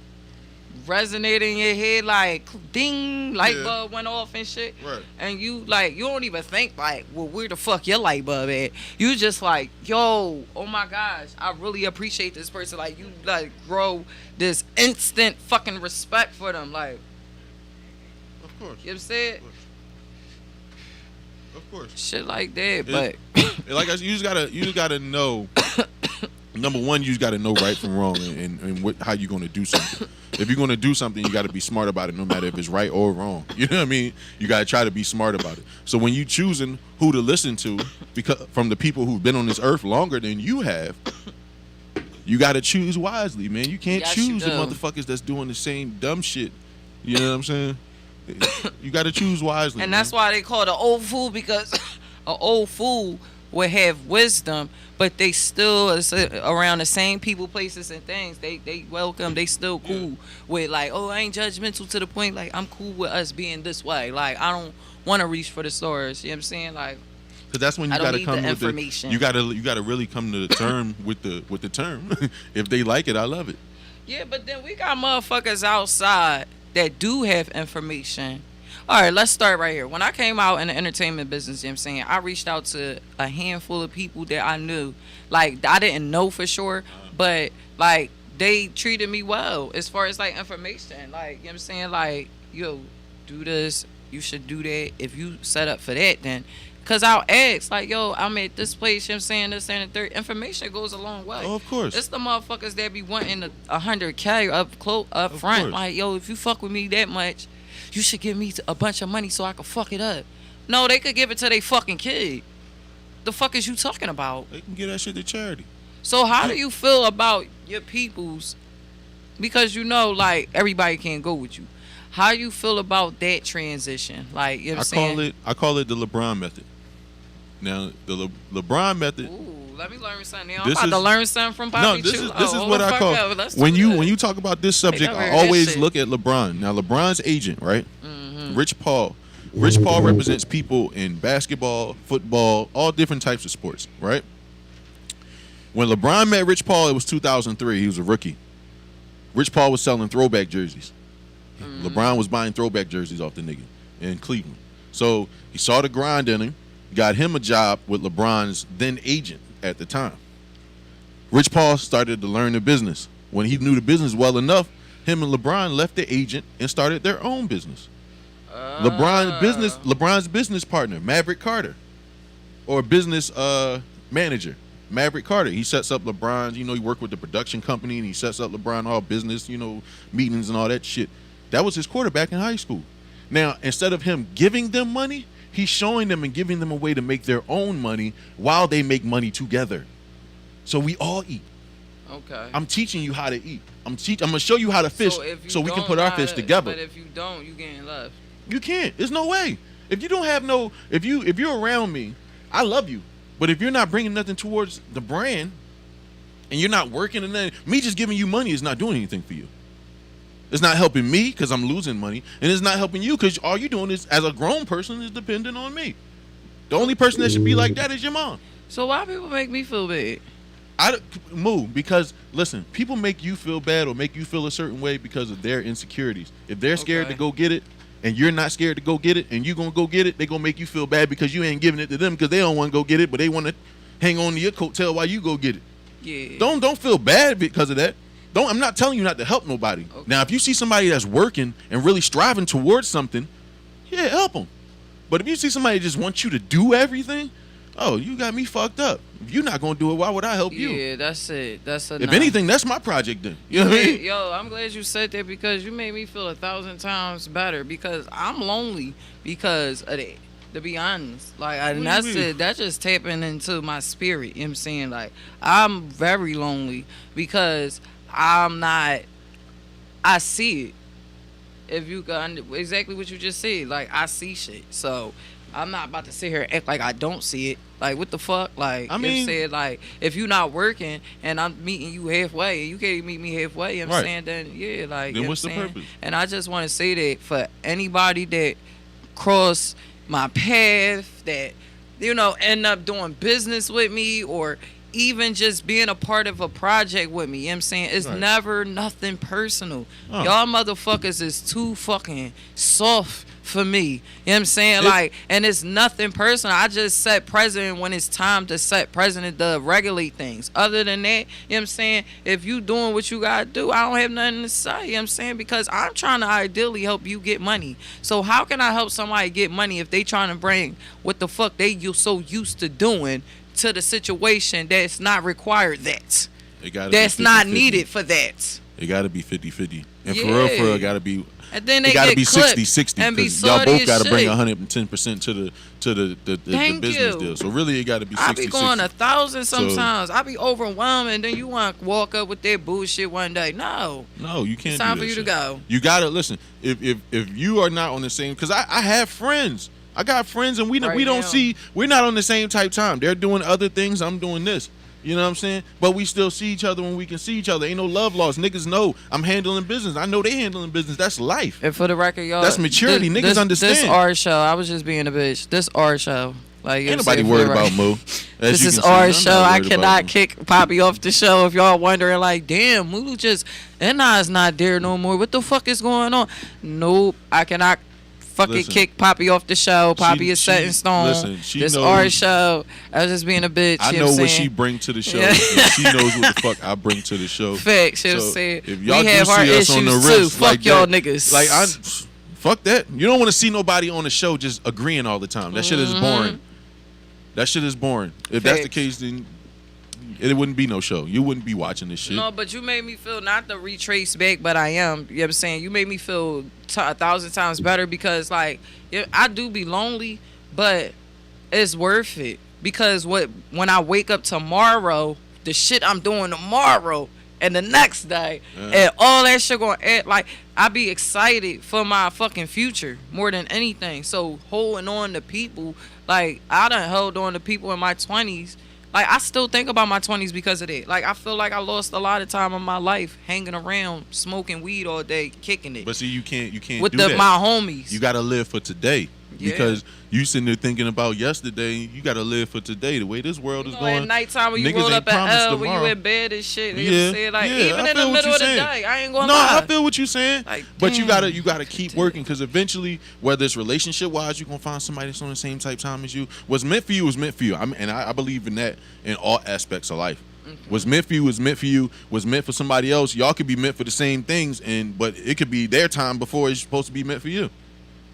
resonated in your head, like ding, light bulb went off and shit. Right. And you like, you don't even think like, well, where the fuck your light bulb at? You just like, yo, oh my gosh, I really appreciate this person. Like, you like grow this instant fucking respect for them. Like, of course. You know what I'm saying? Of course. Shit like that, but like you just gotta know. Number one, you just gotta know right from wrong and how you're gonna do something. If you're gonna do something, you gotta be smart about it, no matter if it's right or wrong. You know what I mean? You gotta try to be smart about it. So when you choosing who to listen to, because from the people who've been on this earth longer than you have, you gotta choose wisely, man. You can't choose the motherfuckers that's doing the same dumb shit. You know what I'm saying? You gotta choose wisely. And that's why they call it an old fool, because an old fool would have wisdom, but they still is around the same people, places, and things. They welcome. They still cool with like, oh, I ain't judgmental to the point like I'm cool with us being this way. Like, I don't want to reach for the stars. You know what I'm saying? Like, because that's when you gotta come with information. You gotta really come to the term with the term. If they like it, I love it. Yeah, but then we got motherfuckers outside that do have information. All right, let's start right here. When I came out in the entertainment business, you know what I'm saying, I reached out to a handful of people that I knew. Like, I didn't know for sure, but, like, they treated me well as far as, like, information. Like, you know what I'm saying? Like, yo, do this. You should do that. If you set up for that, then. Because I'll ask, like, yo, I'm at this place, you know what I'm saying, this and the third. Information goes a long way. Oh, of course. It's the motherfuckers that be wanting $100K up front. Like, yo, if you fuck with me that much, you should give me a bunch of money so I can fuck it up. No, they could give it to their fucking kid. The fuck is you talking about? They can give that shit to charity. So how do you feel about your peoples? Because you know, like, everybody can't go with you. How you feel about that transition? Like, you know what I'm saying? I call it the LeBron method. Now, the LeBron method. Ooh, let me learn something. I'm about to learn something from Bobby. No, this is what I call when you talk about this subject. I always look at LeBron. Now, LeBron's agent, right? Rich Paul. Rich Paul represents people in basketball, football, all different types of sports, right? When LeBron met Rich Paul, it was 2003. He was a rookie. Rich Paul was selling throwback jerseys. LeBron was buying throwback jerseys off the nigga in Cleveland. So he saw the grind in him. Got him a job with LeBron's then agent at the time. Rich Paul started to learn the business. When he knew the business well enough, him and LeBron left the agent and started their own business. LeBron's business partner, Maverick Carter, or business manager, Maverick Carter. He sets up LeBron's, he worked with the production company, and he sets up LeBron all business, meetings and all that shit. That was his quarterback in high school. Now, instead of him giving them money, he's showing them and giving them a way to make their own money while they make money together. So we all eat. Okay. I'm teaching you how to eat. I'm gonna show you how to fish so we can put our fish together. But if you don't, you getting left. You can't. There's no way. If you don't have if you're around me, I love you. But if you're not bringing nothing towards the brand and you're not working, and then me just giving you money is not doing anything for you. It's not helping me because I'm losing money, and it's not helping you because all you're doing is, as a grown person, is dependent on me. The only person that should be like that is your mom. So why people make me feel bad? Because listen, people make you feel bad or make you feel a certain way because of their insecurities. If they're scared to go get it, and you're not scared to go get it, and you're gonna go get it, they're gonna make you feel bad because you ain't giving it to them because they don't want to go get it, but they want to hang on to your coattail while you go get it. Yeah. Don't feel bad because of that. I'm not telling you not to help nobody. Okay. Now, if you see somebody that's working and really striving towards something, yeah, help them. But if you see somebody that just wants you to do everything, oh, you got me fucked up. If you're not gonna do it, why would I help you? Yeah, that's it. If anything, that's my project then. You know what I mean? Yo, I'm glad you said that because you made me feel 1,000 times better because I'm lonely because of that. To be honest, like, and that's it. That's just tapping into my spirit. You know what I'm saying? Like, I'm very lonely because I'm not. I see it. If you got exactly what you just said, like, I see shit. So I'm not about to sit here and act like I don't see it. Like, what the fuck? Like, I mean, said, like, if you're not working and I'm meeting you halfway and you can't meet me halfway, you know what I'm saying? Then, yeah, like, then you know what's what the I'm purpose? And I just want to say that for anybody that cross my path, that, you know, end up doing business with me or even just being a part of a project with me, you know what I'm saying? It's never nothing personal. Y'all motherfuckers is too fucking soft for me. You know what I'm saying? Like, and it's nothing personal. I just set precedent when it's time to set precedent to regulate things. Other than that, you know what I'm saying? If you doing what you gotta do, I don't have nothing to say, you know what I'm saying? Because I'm trying to ideally help you get money. So how can I help somebody get money if they trying to bring what the fuck they so used to doing to the situation that's not required that? That's not needed for that. It gotta be 50-50. And for real, it gotta be. And then they it gotta get be clipped 60-60 because y'all both gotta bring 110% to the business deal. So really, it gotta be 60-60. I be going 1,000 sometimes. I be overwhelmed, and then you want to walk up with that bullshit one day. No, you can't. It's time do that for you shit. to go. You gotta listen. If you are not on the same, because I have friends. I got friends, and we're not on the same type time. They're doing other things. I'm doing this. You know what I'm saying? But we still see each other when we can see each other. Ain't no love lost. Niggas know I'm handling business. I know they handling business. That's life. And for the record, y'all, that's maturity. Niggas understand. This our show. I was just being a bitch. This our show. Like, ain't nobody worried about Moo. This is our show. I cannot kick Poppy off the show. If y'all wondering, like, damn, Moo just is not there no more. What the fuck is going on? Nope, I cannot fucking kick Poppy off the show. Poppy is set in stone. Listen, this our show. I was just being a bitch. I know what she bring to the show. And she knows what the fuck I bring to the show. Facts. She'll say if y'all we have our issues on the wrist, too. Fuck y'all niggas. Like, fuck that. You don't want to see nobody on the show just agreeing all the time. That shit is boring. That shit is boring. If that's the case, then it wouldn't be no show. You wouldn't be watching this shit. No, but you made me feel, not to retrace back, but I am. You know what I'm saying? You made me feel 1,000 times better because, like, I do be lonely, but it's worth it. Because when I wake up tomorrow, the shit I'm doing tomorrow and the next day, and all that shit going to add, like, I be excited for my fucking future more than anything. So holding on to people, like, I done held on to people in my 20s. Like, I still think about my 20s because of that. Like, I feel like I lost a lot of time in my life hanging around, smoking weed all day, kicking it. But see, you can't with do that. My homies. You got to live for today. Because you sitting there thinking about yesterday, you got to live for today. The way this world is going. At nighttime when you roll up at L, when you in bed and shit, even in the middle of the day, I ain't going to lie. No, I feel what you're saying. Like, but you gotta keep working, because eventually, whether it's relationship wise, you're gonna find somebody that's on the same type time as you. What's meant for you is meant for you. I believe in that in all aspects of life. What's meant for you is meant for you. What's meant for somebody else, y'all could be meant for the same things, but it could be their time before it's supposed to be meant for you.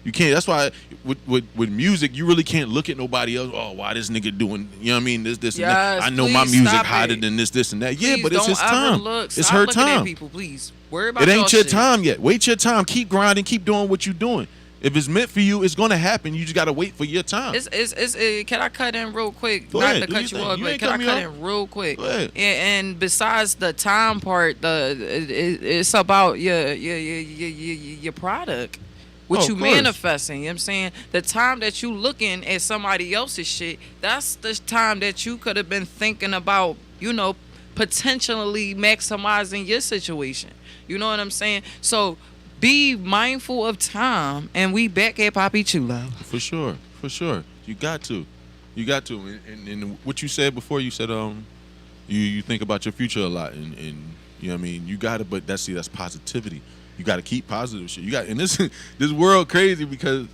You can't. That's why with music, you really can't look at nobody else. Oh, why this nigga doing? You know what I mean? This, and that. I know my music hotter than this, and that. Please, yeah, but it's his time. It's her time. At people, please. Worry about it ain't your shit. time yet. Wait your time. Keep grinding. Keep doing what you're doing. If it's meant for you, it's gonna happen. You just gotta wait for your time. Can I cut in real quick? Go Not ahead, to cut you off, but can I cut in real quick? Go ahead. And besides the time part, it's about your product. What you manifesting, you know what I'm saying? The time that you looking at somebody else's shit, that's the time that you could have been thinking about, potentially maximizing your situation. You know what I'm saying? So be mindful of time, and we back at Papi Chulo. For sure. You got to. You got to. And what you said before, you said you think about your future a lot, and you know what I mean. You got to, but that's positivity. You got to keep positive shit. You got, and this world crazy because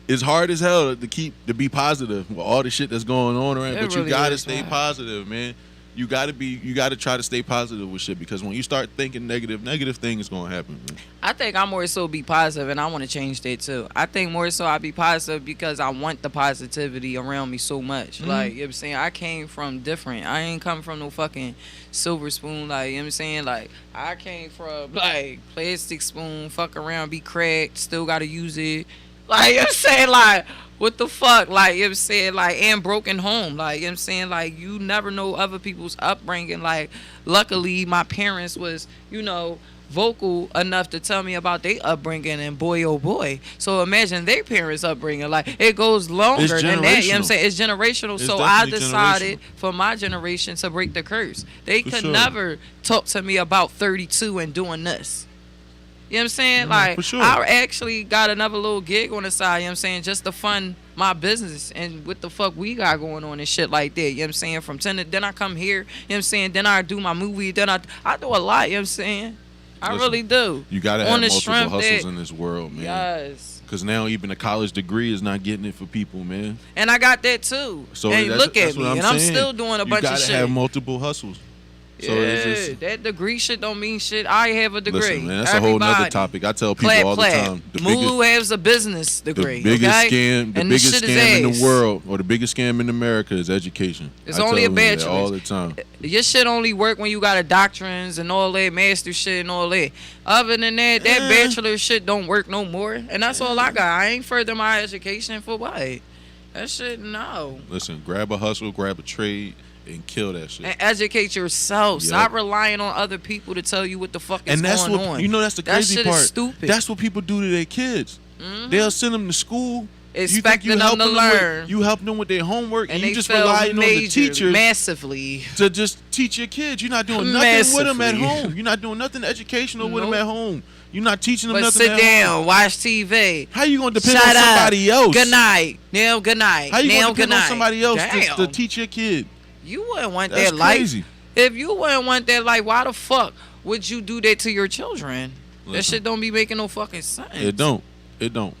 it's hard as hell to be positive with all the shit that's going on around. But you got to stay positive, man. You got to try to stay positive with shit, because when you start thinking negative things gonna happen, man. I think I more so be positive, and I want to change that too. I think more so I be positive because I want the positivity around me so much. Like, you know what I'm saying? I came from different. I ain't come from no fucking silver spoon. Like, you know what I'm saying? Like, I came from like plastic spoon, fuck around, be cracked, still gotta use it. Like, you know what I'm saying? Like, what the fuck? Like, you know what I'm saying? Like, and broken home. Like, you know what I'm saying? Like, you never know other people's upbringing. Like, luckily, my parents was, you know, vocal enough to tell me about their upbringing, and boy, oh boy. So imagine their parents' upbringing. Like, it goes longer than that. You know what I'm saying? It's generational. It's so I decided for my generation to break the curse. They could never talk to me about 32 and doing this. You know what I'm saying? Like, for sure. I actually got another little gig on the side, you know what I'm saying, just to fund my business and what the fuck we got going on and shit like that. You know what I'm saying? From 10 to, then I come here, you know what I'm saying, then I do my movie, then I do a lot, you know what I'm saying? I really do. You gotta have multiple hustles in this world, man. Yes. Because now even a college degree is not getting it for people, man. And I got that too. So and look at me, and I'm still doing a bunch of shit. You gotta have multiple hustles. So yeah, that degree shit don't mean shit. I have a degree. Listen, man, that's a whole nother topic. I tell people all the time. Mullu has a business degree. The biggest scam, in the world, or the biggest scam in America, is education. It's only a bachelor's all the time. Your shit only work when you got a doctrines and all that, master shit and all that. Other than that, that bachelor shit don't work no more. And that's all I got. I ain't further my education for what? That shit, no. Listen, grab a hustle, grab a trade, and kill that shit. And educate yourself. Yep. Stop relying on other people to tell you what the fuck is going on. You know, that's the crazy part. That shit is stupid. That's what people do to their kids. Mm-hmm. They'll send them to school, expecting them to learn. You help them with their homework, and you just relying on the teachers massively to just teach your kids. You're not doing nothing with them at home. You're not doing nothing educational with them at home. You're not teaching them nothing. Sit down, watch TV. How you gonna depend on somebody else? Good night. Now, good night. How you gonna depend on somebody else to teach your kid? You wouldn't want that life. If you wouldn't want that life, why the fuck would you do that to your children? Listen, that shit don't be making no fucking sense. It don't,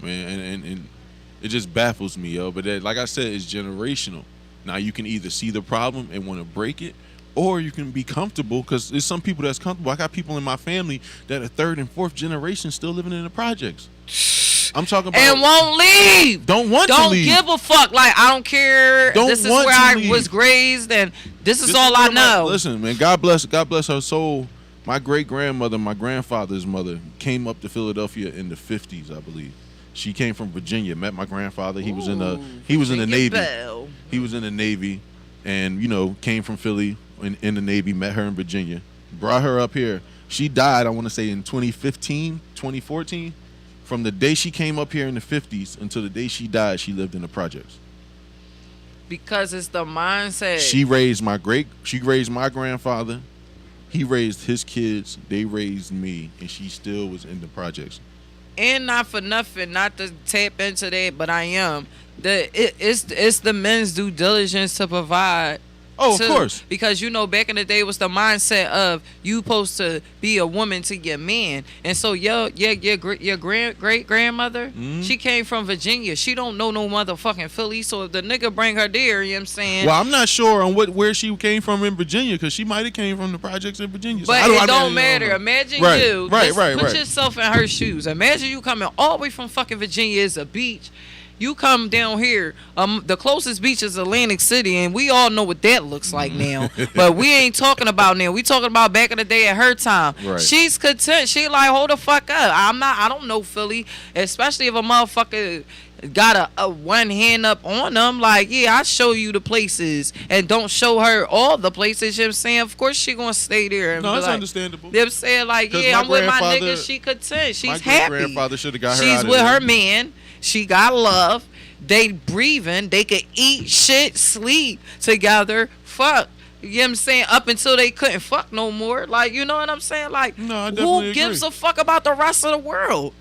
man, and it just baffles me, yo. But that, like I said, it's generational. Now you can either see the problem and want to break it, or you can be comfortable, because there's some people that's comfortable. I got people in my family that are third and fourth generation still living in the projects. I'm talking about and won't leave. Don't want to leave. Don't give a fuck. Like, I don't care. This is where I was raised, and this is all I know. Listen, man. God bless her soul. My great grandmother, my grandfather's mother, came up to Philadelphia in the 50s, I believe. She came from Virginia. Met my grandfather. He was in the Navy. He was in the Navy, and came from Philly in the Navy. Met her in Virginia. Brought her up here. She died, I want to say, in 2015, 2014. From the day she came up here in the 50s until the day she died, she lived in the projects. Because it's the mindset. She raised my grandfather. He raised his kids. They raised me, and she still was in the projects. And not for nothing, not to tap into that, but I am. It's the men's due diligence to provide. Oh, of course. Because, back in the day was the mindset of you supposed to be a woman to your man. And so your great-grandmother, she came from Virginia. She don't know no motherfucking Philly. So if the nigga bring her there, you know what I'm saying? Well, I'm not sure on where she came from in Virginia, because she might have came from the projects in Virginia. But it don't matter. Imagine you. Put yourself in her shoes. Imagine you coming all the way from fucking Virginia. It's a beach. You come down here, the closest beach is Atlantic City, and we all know what that looks like now. But we ain't talking about now. We talking about back in the day at her time. Right. She's content. She like, hold the fuck up. I don't know Philly, especially if a motherfucker got a one hand up on them. Like, yeah, I show you the places, and don't show her all the places. You know what I'm saying? Of course she gonna stay there. And no, that's like, understandable. You know what I'm saying? Like, yeah, I'm with my nigga. She content. She's happy. My grandfather should have got her She's out of with there. her man. She got love. They breathing. They could eat, shit, sleep together. Fuck. You know what I'm saying? Up until they couldn't fuck no more. Like, you know what I'm saying? Like, no, I definitely who gives a fuck about the rest of the world?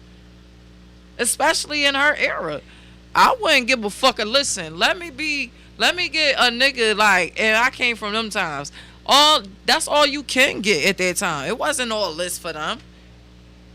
Especially in her era. I wouldn't give a fuck. Listen, let me be Let me get a nigga like, and I came from them times. That's all you can get at that time. It wasn't all list for them.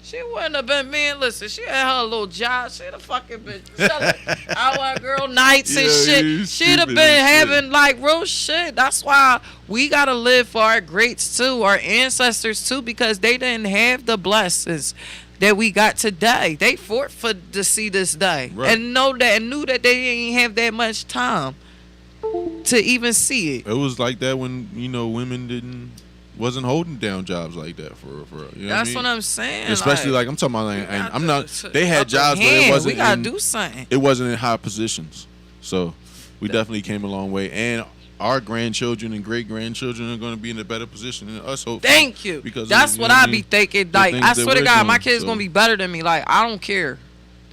She wouldn't have been, man, listen, she had her little job. She'd have fucking been selling our girl nights and shit. She'd have been having, like, real shit. That's why we got to live for our greats, too, our ancestors, too, because they didn't have the blessings that we got today. They fought to see this day. Right. And knew that they didn't have that much time to even see it. It was like that when, women wasn't holding down jobs like that for you know That's what I'm saying. Especially like I'm talking about like, and I'm not. They had jobs, but it wasn't. We gotta do something. It wasn't in high positions, so we definitely came a long way. And our grandchildren and great grandchildren are going to be in a better position than us. Hopefully. Thank you. Because that's what I be thinking. Like I swear to God, my kids gonna be better than me. Like I don't care.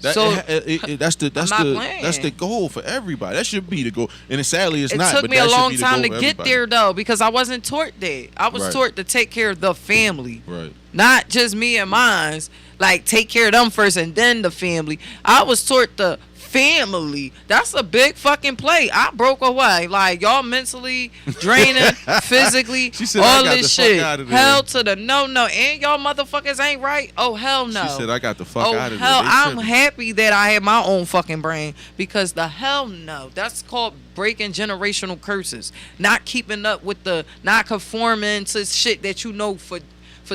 That's the goal for everybody. That should be the goal. And sadly, it's not. It took me a long time to get there though, because I wasn't taught that. I was taught to take care of the family, right? Not just me and mine. Like take care of them first and then the family. I was taught the family. That's a big fucking play. I broke away. Like y'all mentally draining, physically, she said, all this shit. Hell to the no. And y'all motherfuckers ain't right. Oh hell no. She said I got the fuck out of there. Hell, I'm happy that I have my own fucking brain because the hell no. That's called breaking generational curses. Not keeping up with not conforming to shit that you know for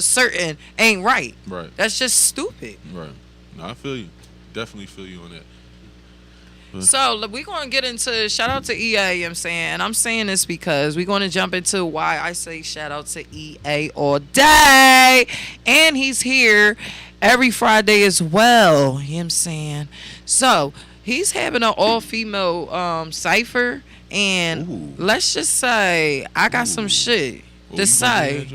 certain ain't right. Right. That's just stupid. Right. No, I feel you. Definitely feel you on that. So we're going to get into shout out to EA, you know what I'm saying? And I'm saying this because we're going to jump into why I say shout out to EA all day. And he's here every Friday as well, you know what I'm saying? So he's having an all-female cypher. And let's just say I got some shit to say.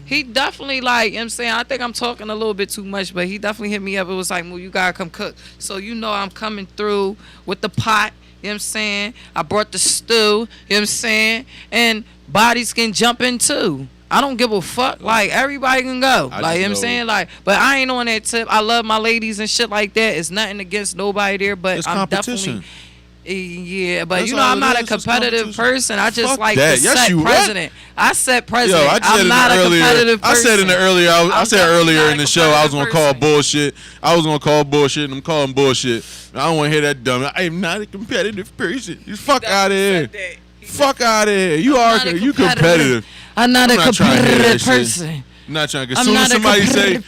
He definitely like, you know what I'm saying, I think I'm talking a little bit too much, but he definitely hit me up. It was like, well, you gotta come cook. So I'm coming through with the pot, you know what I'm saying? I brought the stew, you know what I'm saying? And bodies can jump in too. I don't give a fuck. Like, everybody can go. Like, you know what I'm saying? Like, but I ain't on that tip. I love my ladies and shit like that. It's nothing against nobody there, but I'm definitely... Yeah, but I'm not a competitive person. I just like to set precedent. I set precedent. I'm not a competitive person. I said earlier in the show I was gonna call bullshit. And I'm calling bullshit. I don't want to hear that dumb. I am not a competitive person. Just fuck out of here. Fuck out of here. You competitive. I'm not a competitive person. I'm not trying to. As soon as somebody say,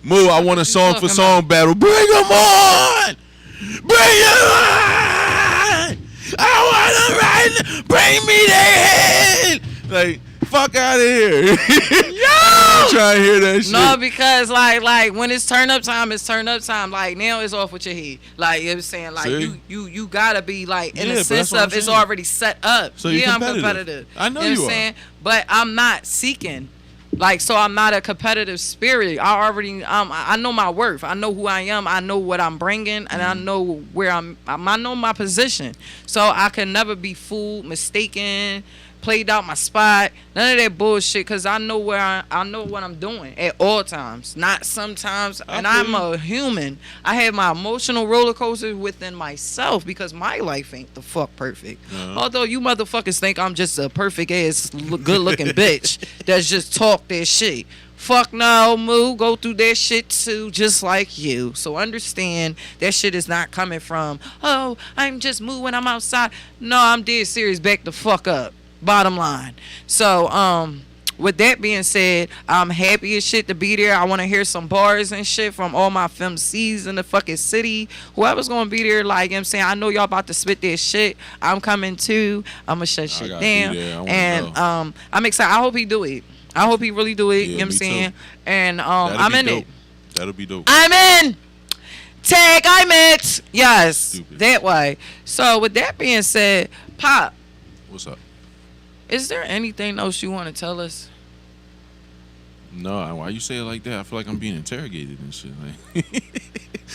Moo, I want a song for song battle. Bring them on. Bring it on! I want them right. Bring me their head. Like, fuck out of here. Yo! I'm trying to hear that shit. No, because like when it's turn up time, it's turn up time. Like now it's off with your head. Like you know what I'm saying, like you gotta be like in the sense of it's already set up. So I'm competitive. I know you you are. are. Saying? But I'm not seeking. Like, so I'm not a competitive spirit. I know my worth. I know who I am. I know what I'm bringing, and I know where I know my position. So I can never be fooled, mistaken, played out my spot. None of that bullshit, because I know I know what I'm doing at all times. Not sometimes. And I'm a human. I have my emotional roller coasters within myself because my life ain't the fuck perfect. Although you motherfuckers think I'm just a perfect ass good looking bitch that's just talk that shit. Fuck no, Moo, go through that shit too, just like you. So understand that shit is not coming from, oh, I'm just Moo when I'm outside. No, I'm dead serious. Back the fuck up. Bottom line. So, with that being said, I'm happy as shit to be there. I want to hear some bars and shit from all my FemCs in the fucking city. Whoever's going to be there, like, you know what I'm saying, I know y'all about to spit that shit. I'm coming too. I'm going to shut shit down. And I'm excited. I hope he do it. I hope he really do it. Yeah, you know what I'm saying? Too. And I'm in dope. it. That'll be dope. I'm in. Tag, I'm it. Yes. Stupid. That way. So, with that being said, Pop. What's up? Is there anything else you want to tell us? No, why you say it like that? I feel like I'm being interrogated and shit. Like,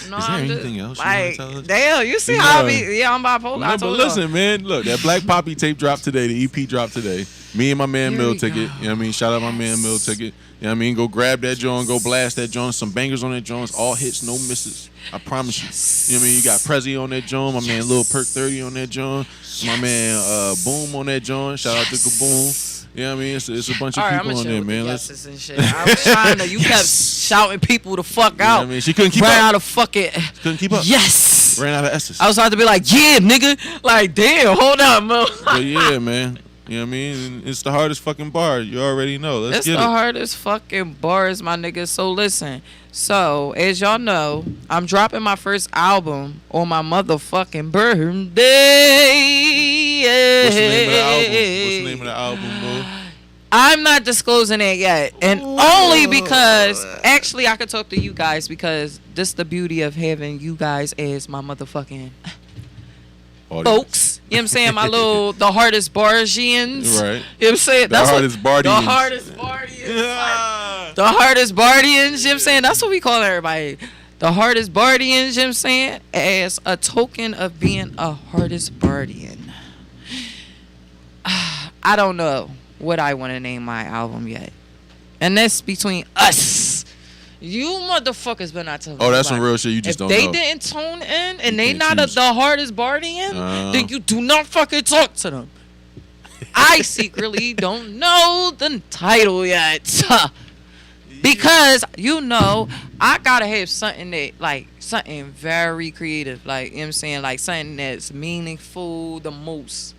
No, Is there I'm anything just, else you want to tell us? Damn, you see how I be? Yeah, I'm bipolar. No, but listen, man. Look, that Black Poppy tape dropped today. The EP dropped today. Me and my man Mill Ticket. You know what I mean? Shout out my man Mill Ticket. You know what I mean? Go grab that joint. Go blast that joint. Some bangers on that joint. All hits, no misses. I promise you. You know what I mean? You got Prezi on that joint. My man Lil Perk 30 on that joint. My man Boom on that joint. Shout out to Kaboom. You know what I mean? It's a bunch of people on there, man. Let's. And shit. I was trying to. You kept shouting people the fuck out. You know what I mean? She couldn't keep up. Ran out of fucking. Couldn't keep up. Yes. Ran out of S's. I was about to be like, yeah, nigga. Like, damn, hold up, man. But yeah, man. You know what I mean? It's the hardest fucking bar. You already know. Let's get it. It's the hardest fucking bars, my nigga. So listen. So, as y'all know, I'm dropping my first album on my motherfucking birthday. What's the name of the album? What's the name of the album, bro? I'm not disclosing it yet. And only because, actually, I could talk to you guys because this is the beauty of having you guys as my motherfucking folks. You know what I'm saying? My little, the hardest Bargians. Right. You know what I'm saying? The hardest Bardians. The hardest Bardians. The hardest Bardians. You know what I'm saying? That's what we call everybody. The hardest Bardians, you know what I'm saying? As a token of being a hardest Bardian. I don't know what I want to name my album yet. And that's between us. You motherfuckers better not tell me. Oh, that's some real shit. You just don't know. If they didn't tune in and they not the hardest Bardian, then you do not fucking talk to them. I secretly don't know the title yet. Because, you know, I gotta have something that, like, something very creative. Like, you know what I'm saying? Like, something that's meaningful the most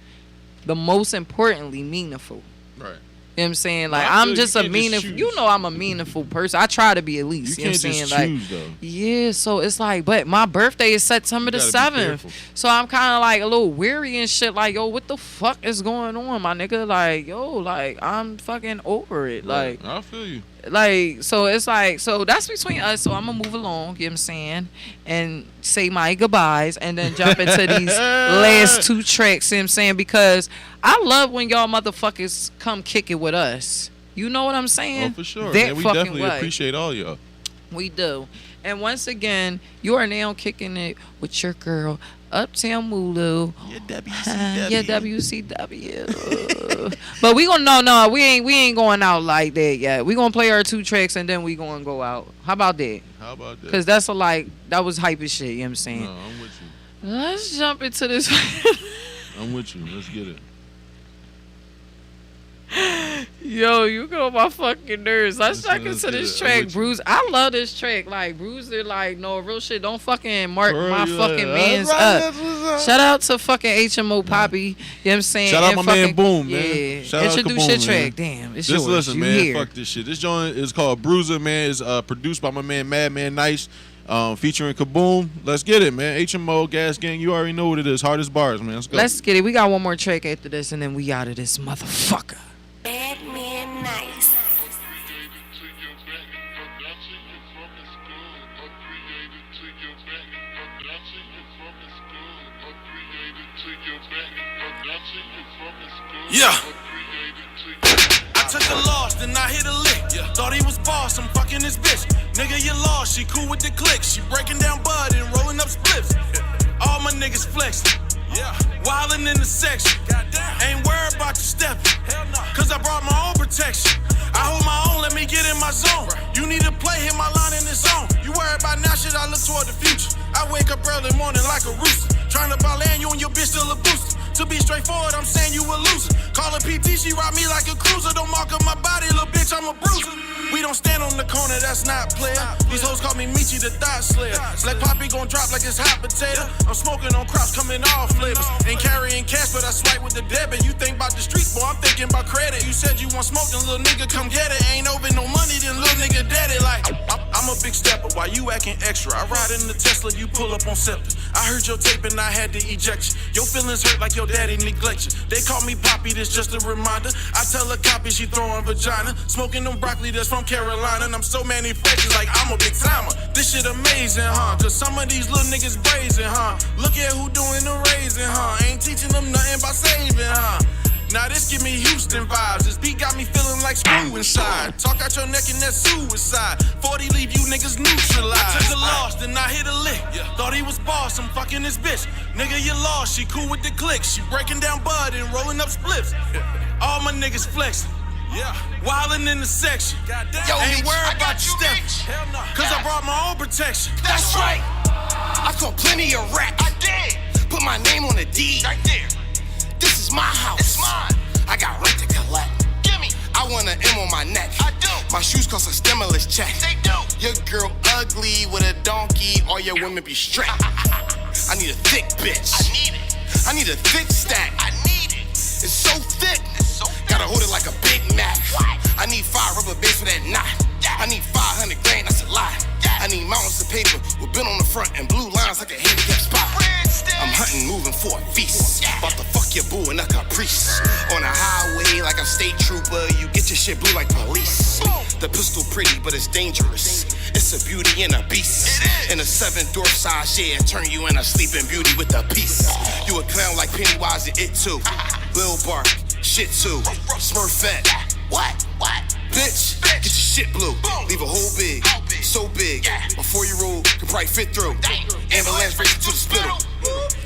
importantly meaningful. Right. You know what I'm saying? Like, I'm just a meaningful, you know, I'm a meaningful person. I try to be at least. You know what I'm saying? Like, choose, though. yeah, so it's like, but my birthday is September the 7th. So I'm kind of like a little weary and shit. Like, yo, what the fuck is going on, my nigga? Like, yo, like, I'm fucking over it. Right. Like, I feel you. Like, so it's like, so that's between us. So I'm gonna move along, you know what I'm saying, and say my goodbyes and then jump into these last two tracks, you know what I'm saying, because I love when y'all motherfuckers come kick it with us. You know what I'm saying? Oh, for sure. That man, we fucking definitely way. appreciate all y'all. We do. And once again, you are now kicking it with your girl, Uptown Mullu. Yeah, WCW. But we gonna we ain't going out like that yet. We gonna play our two tracks and then we gonna go out. How about that? How about that? Cause that's that was hype as shit. You know what I'm saying? No, I'm with you. Let's jump into this. I'm with you. Let's get it. Yo, you go on my fucking nerves. Let's jump into this track, Bruce. I love this track. Like, Bruce, they're like, no, real shit. Don't fucking mark my fucking mans up. Shout out to fucking HMO Poppy. You know what I'm saying? Shout out my man Boom, man. Yeah. Shout out Introduce to your Boom, track. man. Damn, it's just yours. listen, You man. here. Fuck this shit. This joint is called Bruiser, man. It's produced by my man Madman Nice, featuring Kaboom. Let's get it, man. HMO Gas Gang. You already know what it is. Hardest bars, man. Let's go. Let's get it. We got one more track after this, and then we out of this motherfucker. Madman Nice. Yeah. I took a loss, then I hit a lick. Thought he was boss, I'm fucking this bitch. Nigga, you lost, she cool with the click. She breaking down bud and rolling up spliffs. All my niggas flexing. Wildin' in the section. Ain't worried about you stepping. Cause I brought my own protection. I hold my own, let me get in my zone. You need to play, hit my line in the zone. You worried about now, shit, I look toward the future. I wake up early morning like a rooster. Trying to buy land, you and your bitch still a booster. To be straightforward, I'm saying you a loser. Call her PT, she ride me like a cruiser. Don't mark up my body, little bitch, I'm a bruiser. We don't stand on the corner, that's not player. These hoes call me Michi, the thought slayer. Black Poppy gon' drop like it's hot potato. I'm smoking on crops, coming all flavors. Ain't carrying cash, but I swipe with the debit. You think about the streets, boy, I'm thinking about credit. You said you want smoke, then little nigga come get it. Ain't over no money, then little nigga dead it. Like, I'm a big stepper, why you acting extra? I ride in the Tesla, you pull up on Scepter. I heard your tape and I had to eject you. Your feelings hurt like your daddy neglect you. They call me Poppy, this just a reminder. I tell a copy, she throwing vagina. Smoking them broccoli that's from Carolina. And I'm so manufactured like I'm a big timer. This shit amazing, huh? Cause some of these little niggas brazen, huh? Look at who doing the raising, huh? Ain't teaching them nothing about saving, huh? Now this give me Houston vibes. This beat got me feeling like screw inside. Talk out your neck and that's suicide. 40 leave you niggas neutralized. I took a loss, then I hit a lick. Thought he was boss, I'm fucking this bitch. Nigga, you lost, she cool with the click. She breaking down bud and rolling up spliffs. All my niggas flexing. Wildin' in the section. Yo, ain't worried about your step. Cause I brought my own protection. That's right. I saw plenty of rap. I did. Put my name on the deed. Right there. This is my house. It's mine. I got rent to collect. Gimme. I want an M on my neck. I do. My shoes cost a stimulus check. They do. Your girl ugly with a donkey, all your women be straight. I need a thick bitch. I need it. I need a thick stack. I need it. It's so thick. Gotta hold it like a Big Mac. What? I need 5 rubber bands for that knot. I need 500 grand, that's a lot. I need mountains of paper with bill on the front and blue lines like a handicap spot. I'm hunting, moving for a feast. About to fuck your boo and a caprice. On a highway like a state trooper, you get your shit blue like police. The pistol pretty, but it's dangerous. It's a beauty and a beast. In a 7th door size, yeah, turn you in a sleeping beauty with a piece. You a clown like Pennywise and It Too. Lil Bark, Shit Too, Smurfette. What? Bitch, get your shit blue. Leave a hole big, so big. A 4-year-old can probably fit through. Ambulance racing to the spittle.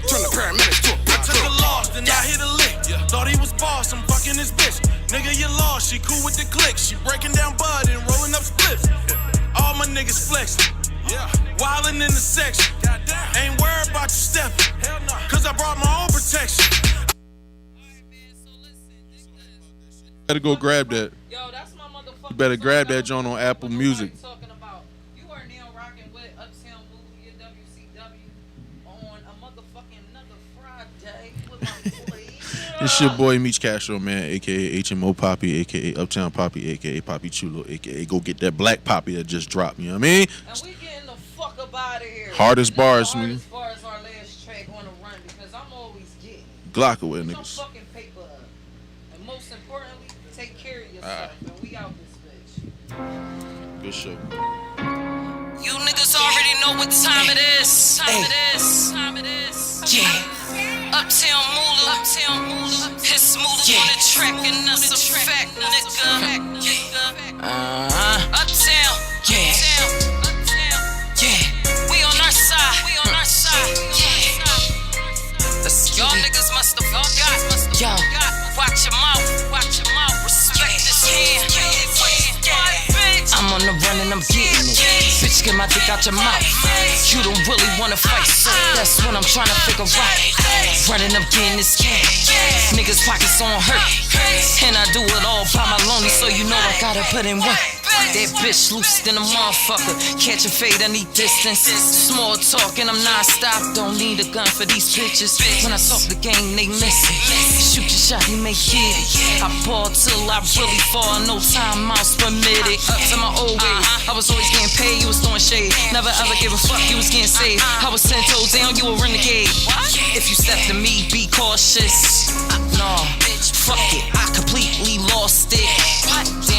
Turn the paramedics to a brick. I took a loss, then I hit a lick. Thought he was boss, I'm fucking this bitch. Nigga, you lost, she cool with the click. She breaking down bud and rolling up spliffs. All my niggas flexing. Wildin' in the section. Ain't worried about you stepping. Cause I brought my own protection. Better go grab that. Yo, that's my motherfucker. You better grab that joint on Apple Music. Talking about. You are now rocking with Uptown Mullu Ni and WCW on a motherfucking another Friday with my boy. It's your boy Meech Castro, man, aka HMO Poppy, aka Uptown Poppy, aka Poppy Chulo, aka go get that black poppy that just dropped. You know what I mean? And we getting the fuck up out of here. Hardest bars, man. Hardest bars our last track on the run because I'm always getting Glock away, niggas. some fucking paper up. And most importantly, take care of yourself. And we out this bitch. Good show. You niggas already know what time it is. Yeah. Uptown Mullu. It's Mullu on the track and that's a fact, nigga. Uptown. Yeah. We on our side. Yeah. Y'all niggas must have forgot. Yo. Watch your mouth. Respect this hand. I'm on the run and I'm getting it. Bitch, get my dick out your mouth. You don't really wanna fight, so that's what I'm trying to figure out. Running up getting this cash. Niggas pockets on hurt. And I do it all by my lonely, so you know I gotta put in work. That bitch loose than a motherfucker. Catch a fade, I need distance. Small talk and I'm non-stop. Don't need a gun for these bitches. When I talk the game, they listen. Shoot your shot, he may get it. I ball till I really fall. No timeouts permitted. Up to my old way. I was always getting paid, you was throwing shade. Never ever give a fuck, you was getting saved. I was 10 toes down, you a renegade. If you step to me, be cautious. Nah, fuck it, I completely lost it. Damn.